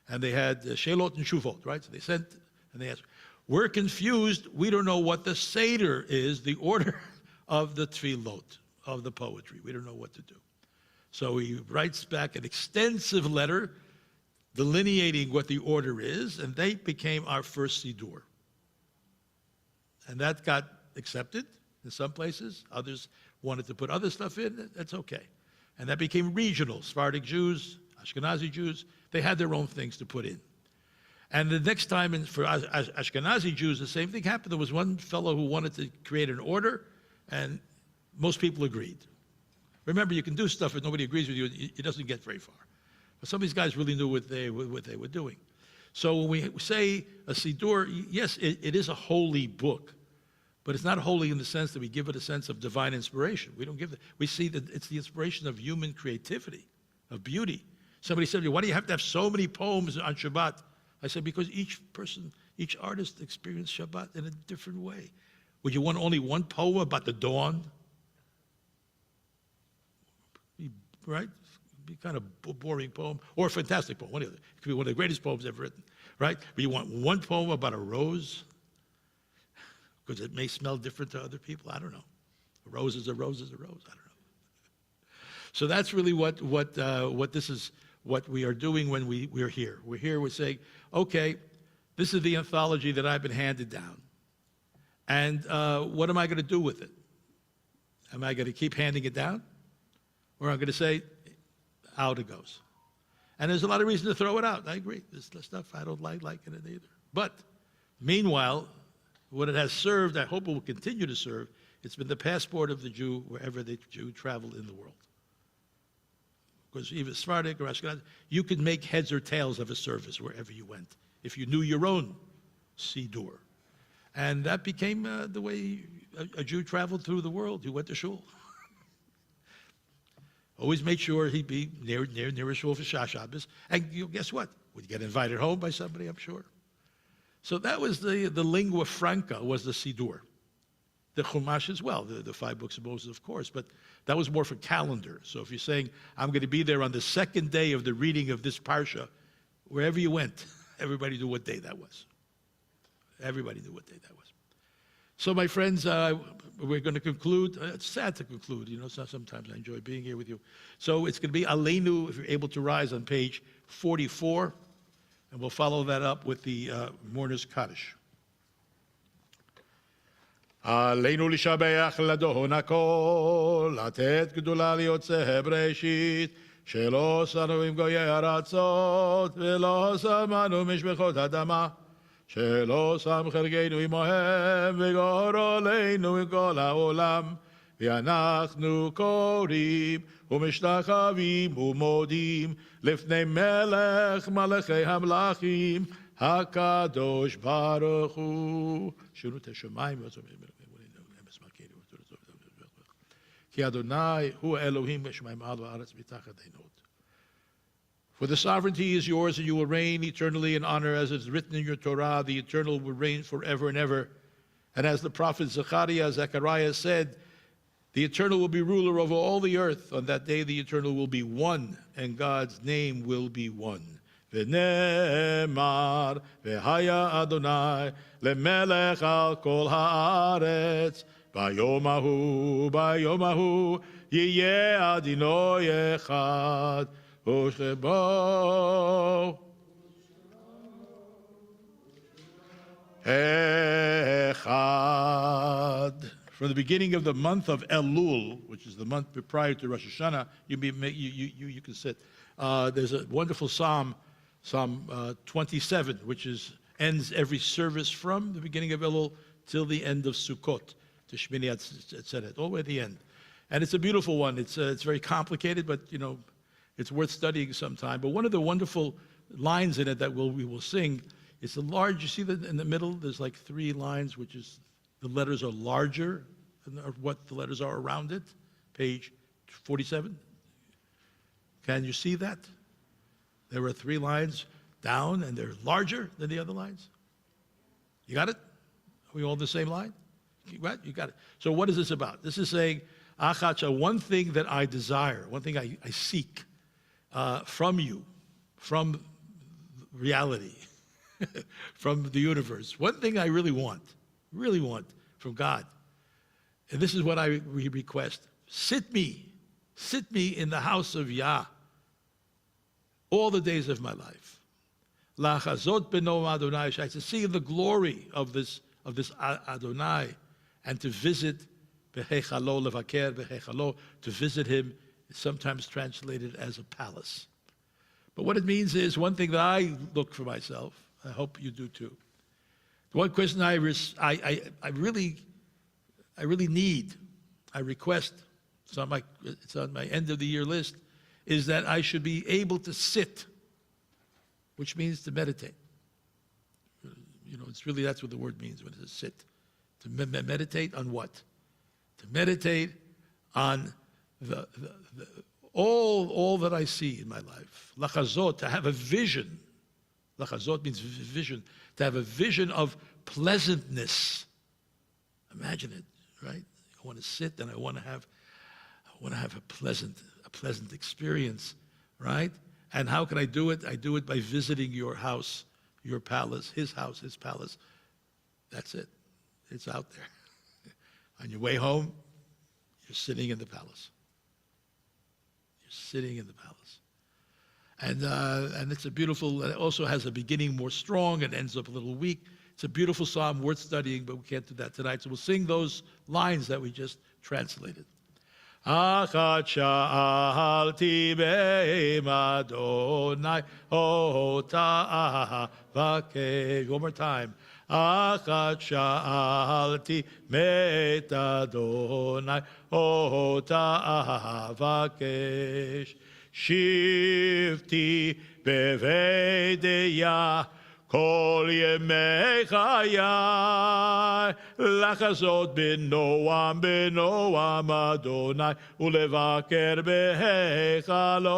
And they had Shelot and Shuvot, right? So they sent, and they asked, we're confused. We don't know what the Seder is, the order of the Tfilot, of the poetry. We don't know what to do. So he writes back an extensive letter delineating what the order is, and they became our first Siddur. And that got accepted in some places. Others wanted to put other stuff in. That's okay. And that became regional. Sephardic Jews, Ashkenazi Jews, they had their own things to put in. And the next time for Ashkenazi Jews, the same thing happened. There was one fellow who wanted to create an order, and most people agreed. Remember, you can do stuff if nobody agrees with you, it doesn't get very far. But some of these guys really knew what they were doing. So when we say a Siddur, yes, it is a holy book, but it's not holy in the sense that we give it a sense of divine inspiration. We don't give it. We see that it's the inspiration of human creativity, of beauty. Somebody said to me, why do you have to have so many poems on Shabbat? I said, because each person, each artist experienced Shabbat in a different way. Would you want only one poem about the dawn? Right? It'd be kind of a boring poem, or a fantastic poem. It could be one of the greatest poems ever written, right? But you want one poem about a rose? Because it may smell different to other people. I don't know. A rose is a rose is a rose. I don't know. So that's really what this is, what we are doing when we're here. We're here, we're saying, okay, this is the anthology that I've been handed down. And what am I going to do with it? Am I going to keep handing it down? Or I'm going to say, out it goes. And there's a lot of reason to throw it out. I agree. There's stuff I don't like it either. But meanwhile, what it has served, I hope it will continue to serve, it's been the passport of the Jew wherever the Jew traveled in the world. Because even Sephardic or Ashkenazi, you could make heads or tails of a service wherever you went if you knew your own Siddur. And that became the way a Jew traveled through the world. He went to shul. Always made sure he'd be near a shul for Shabbos. And guess what? Would you get invited home by somebody, I'm sure. So that was the lingua franca, was the Siddur. The Chumash as well, the 5 books of Moses, of course, but that was more for calendar. So if you're saying, I'm going to be there on the second day of the reading of this parsha, wherever you went, everybody knew what day that was. Everybody knew what day that was. So, my friends, we're going to conclude. It's sad to conclude, sometimes I enjoy being here with you. So it's going to be Aleinu, if you're able to rise, on page 44, and we'll follow that up with the Mourner's Kaddish. עלינו לשבח לדון הכל, לתת גדולה ליוצא בראשית, שלא שרנו עם גויי ארצות, ולא שמנו משפחות אדמה, שלא שם חלקנו עמהם, וגורלנו עם כל העולם, ואנחנו קוראים ומשתחווים ומודים לפני מלך מלכי המלכים, הקדוש ברוך הוא. שונו את השמיים כי אדוני הוא האלוהים בשמיים על וארץ מתחת עינות. For the sovereignty is yours, and you will reign eternally in honor, as it is written in your Torah, the eternal will reign forever and ever. And as the prophet Zechariah said, the eternal will be ruler over all the earth. On that day the eternal will be one, and God's name will be one. ונאמר, והיה אדוני למלך על כל הארץ, ביום ההוא יהיה אדוני אחד, ושבו אחד. From the beginning of the month of Elul, which is the month prior to Rosh Hashanah, you can sit. There's a wonderful Psalm 27, which ends every service from the beginning of Elul till the end of Sukkot, to Shmini Atzeret, all the way to the end. And it's a beautiful one. It's very complicated, but it's worth studying sometime. But one of the wonderful lines in it that we will sing is the large. You see that in the middle, there's like 3 lines, which is the letters are larger than what the letters are around it. Page 47. Can you see that? There are 3 lines down, and they're larger than the other lines. You got it? Are we all the same line? Right? You got it. So what is this about? This is saying, Achacha, one thing that I desire, one thing I seek from you, from reality, from the universe. One thing I really want from God. And this is what I request. Sit me in the house of Yah all the days of my life. Lachazot beno Adonai, to see the glory of this Adonai, and to visit behechalo, levaker behechalo, to visit him, is sometimes translated as a palace. But what it means is, one thing that I look for myself, I hope you do too. The one question I really need, I request, it's on my end of the year list, is that I should be able to sit, which means to meditate. It's really, that's what the word means when it says sit. To meditate on what? To meditate on all that I see in my life. Lachazot, to have a vision. Lachazot means vision. To have a vision of pleasantness. Imagine it, right? I want to sit and I want to have a pleasant experience, right? And how can I do it? I do it by visiting your house, your palace, his house, his palace. That's it. It's out there. On your way home, you're sitting in the palace. You're sitting in the palace. And it's a beautiful, it also has a beginning more strong and ends up a little weak. It's a beautiful psalm worth studying, but we can't do that tonight. So we'll sing those lines that we just translated. Achat sha'alti be'em Adonai ota vakesh. One more time. Achat sha'alti me'et Adonai ota vakesh. Shivti bevedeya כל ימי חיי, לחזות בנועם אדוני, ולבקר בהיכלו.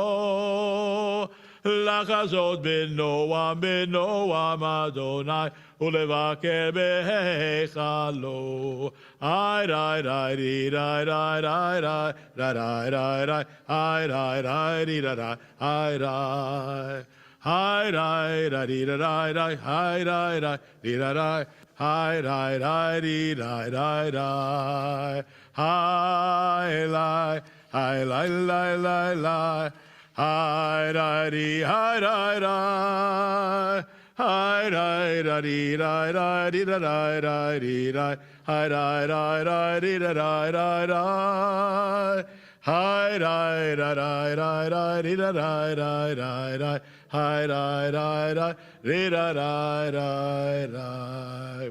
לחזות בנועם אדוני, ולבקר בהיכלו. איי ריי ריי רי ריי ריי ריי ריי ריי ריי ריי ריי ריי ריי ריי ריי ריי Hi, rai, rai, rai, rai, rai, hi, rai, rai, rai, rai, hi, hi, hi, dee, hi, hi, hi, hi, li, hi, li, li, li, li, hi, hi, dee, hi, hi, hi. Hi, hi, da, dee, da, da, dee, da, da, da, dee, da. Hi, da, da, da, dee, da, da, da, da. Hi, da, da, da, da, da, dee, da, da, da, da, da. Hi, da, da, da, dee, da, da, da, da.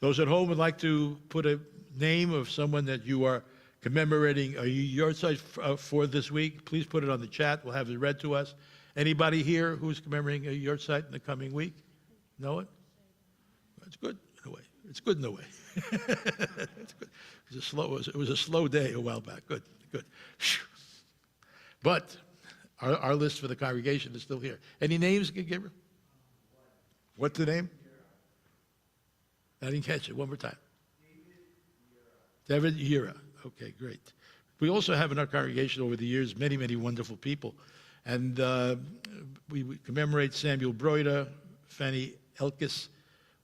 Those at home would like to put a name of someone that you are commemorating a yahrzeit for this week, please put it on the chat. We'll have it read to us. Anybody here who's commemorating a yahrzeit in the coming week? Know it? It's good in a way. It's good in a way. It's good. It was a slow day a while back. Good, good. But our list for the congregation is still here. Any names, Gabriel? What's the name? I didn't catch it. One more time. David Yira. Okay, great. We also have in our congregation over the years many, many wonderful people. And we commemorate Samuel Broida, Fanny Elkis,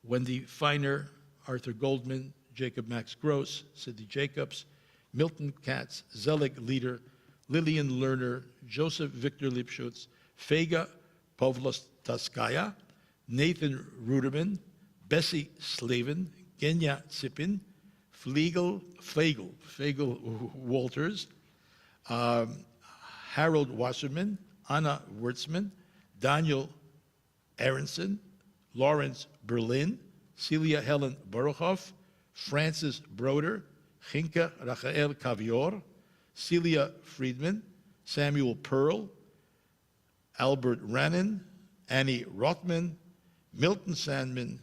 Wendy Feiner, Arthur Goldman, Jacob Max Gross, Sidney Jacobs, Milton Katz, Zelig Leader, Lillian Lerner, Joseph Victor Lipschutz, Fega Pavlostaskaya, Nathan Ruderman, Bessie Slavin, Genya Tsipin, Flegel Walters, Harold Wasserman, Anna Wertzman, Daniel Aronson, Lawrence Berlin, Celia Helen Baruchoff, Francis Broder, Chinka Rachael Cavior, Celia Friedman, Samuel Pearl, Albert Rannon, Annie Rothman, Milton Sandman,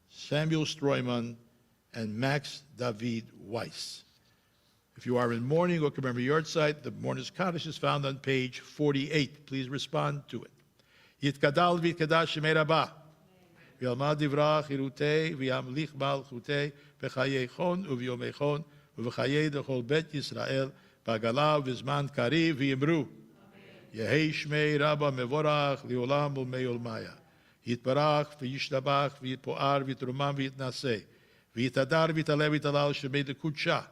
Samuel Stroyman, and Max David Weiss. If you are in mourning or commemorate yahrzeit, the mourner's Kaddish is found on page 48. Please respond to it. Yitkadal v'yitkadash shemei Rabbah. V'yalmad divrach hirutei v'yamlich malchutei v'chayei chon u'v'yomei chon u'v'chayei dechol bet Yisrael v'agala v'zman kariv v'yimru. Yehei shmei Rabba mevorach li'olam u'mei Yitbarach v'yishtabach v'yitpo'ar v'yitrumam v'yitnaseh. V'yitadar v'yitaleh v'yitalal shemei dekutsha.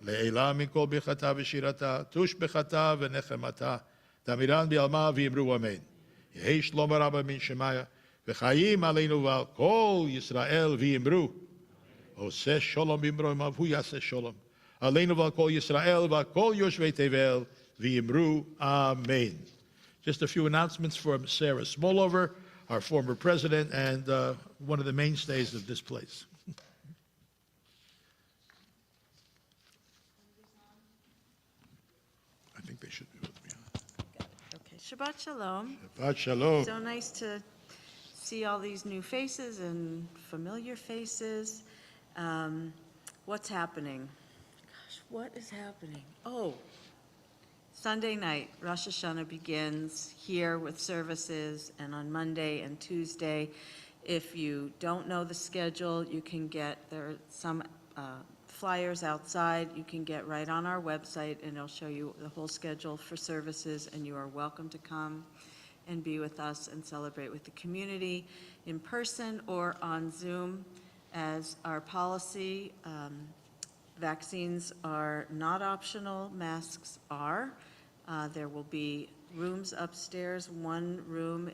לעילה מכל ברכתה ושירתה, תוש בכתה ונחמתה, תמירן בעלמה ואמרו אמן. יהי שלום רבה מן שמיה, וחיים עלינו ועל כל ישראל ואמרו, עושה שלום במרומיו, הוא יעשה שלום. עלינו ועל כל ישראל ועל כל יושבי תבל, ואמרו amen. Just a few announcements from Sarah Smolover, our former president and one of the mainstays of this place. I think they should be with me. Okay, Shabbat Shalom. Shabbat Shalom. So nice to see all these new faces and familiar faces. What's happening? Gosh, what is happening? Oh, Sunday night, Rosh Hashanah begins here with services, and on Monday and Tuesday. If you don't know the schedule, you can get, there are some flyers outside you can get right on our website, and it'll show you the whole schedule for services, and you are welcome to come and be with us and celebrate with the community in person or on Zoom. As our policy, vaccines are not optional, masks are. There will be rooms upstairs. One room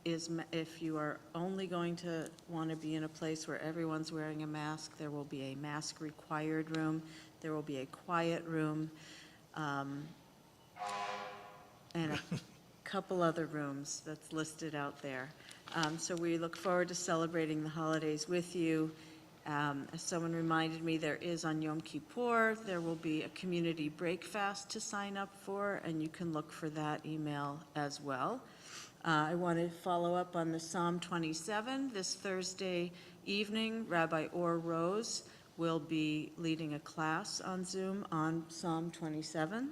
is, if you are only going to want to be in a place where everyone's wearing a mask, there will be a mask required room. There will be a quiet room, and a couple other rooms that's listed out there. So we look forward to celebrating the holidays with you. As someone reminded me, there is on Yom Kippur, there will be a community break fast to sign up for, and you can look for that email as well. I want to follow up on the Psalm 27. This Thursday evening, Rabbi Or Rose will be leading a class on Zoom on Psalm 27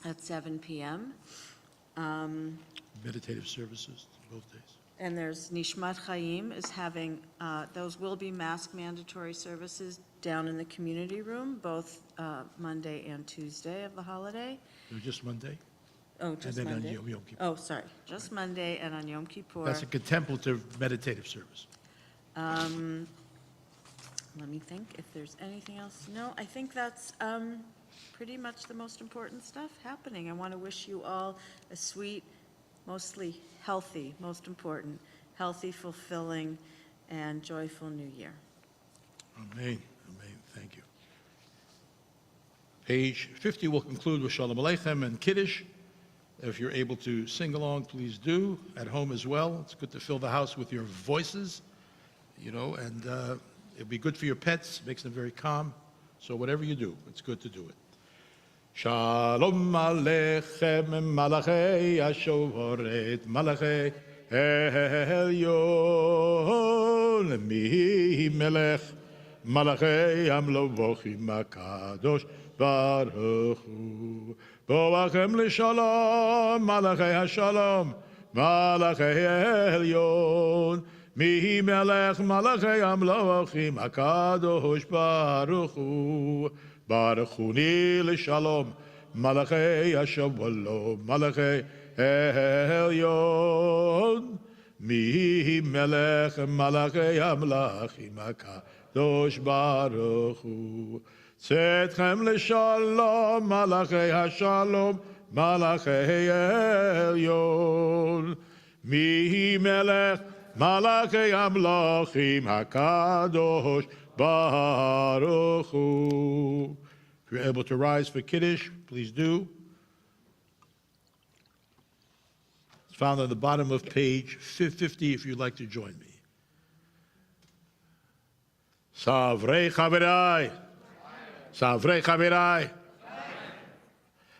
at 7 p.m. Meditative services both days. And there's Nishmat Chaim is having, those will be mask mandatory services down in the community room, both Monday and Tuesday of the holiday. They're just Monday? Oh, just and then Monday? on Yom Kippur. Oh, sorry, just Monday and on Yom Kippur. That's a contemplative meditative service. Let me think if there's anything else. No, I think that's pretty much the most important stuff happening. I want to wish you all a sweet, mostly healthy, most important, healthy, fulfilling, and joyful New Year. Amen. Amen. Thank you. Page 50 will conclude with Shalom Aleichem and Kiddush. If you're able to sing along, please do. At home as well. It's good to fill the house with your voices, and it'll be good for your pets. Makes them very calm. So whatever you do, it's good to do it. Shalom Aleichem Malachei Ashoret Malachei Elyon Mi Melech Malachei Amlovochim HaKadosh Baruch Hu Boachem L'Shalom Malachei HaShalom Malachei Elyon Mi Melech Malachei Amlovochim HaKadosh Baruch Hu Baruch Hu Ni L'Shalom Malachei HaShalom Malachei Elyon Mi Melech Malachei Amlachim HaKadosh Baruch Hu Tzedchem L'Shalom Malachei HaShalom Malachei Elyon Mi Melech Malachei Amlachim HaKadosh Baruch Hu. If you're able to rise for Kiddush, please do. It's found on the bottom of page 50 if you'd like to join me. Savrei Chaverai. Savrei Chaverai.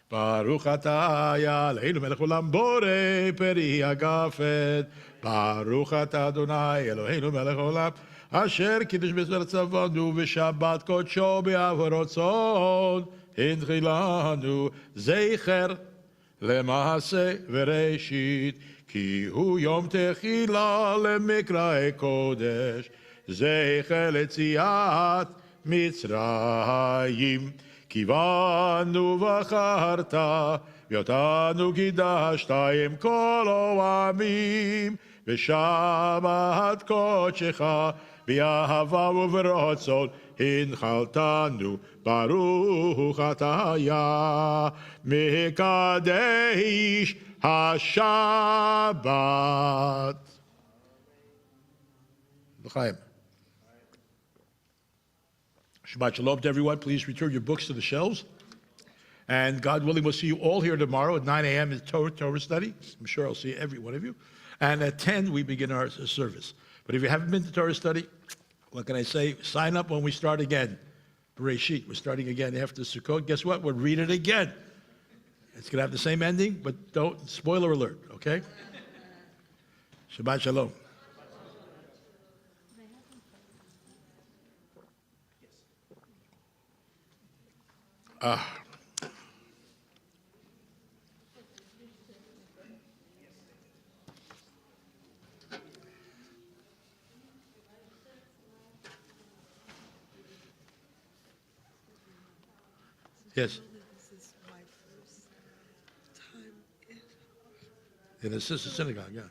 Baruch atah Eloheinu melech olam borei peri hagafet. Baruch atah Adonai Eloheinu melech olam asher kiddush b'tzvar tzavanu v'shabbat kodsho b'avoratzon hinchilanu zeicher למעשה וראשית, כי הוא יום תחילה למקראי קודש, זכר ליציאת מצרים. כי באנו בחרת, ואותנו קידשת עם כל העמים, ושבת קודשך, באהבה וברצון, הנחלתנו, ברוך אתה יה, מקדש השבת. L'chaim. Shabbat shalom to everyone. Please return your books to the shelves. And God willing, we'll see you all here tomorrow at 9 a.m. in Torah study. I'm sure I'll see every one of you. And at 10, we begin our service. But if you haven't been to Torah study, what can I say? Sign up when we start again. Bereshit, we're starting again after Sukkot. Guess what? We'll read it again. It's going to have the same ending, but don't, spoiler alert, okay? Shabbat shalom. Yes. This is my first time In a sister synagogue, yeah.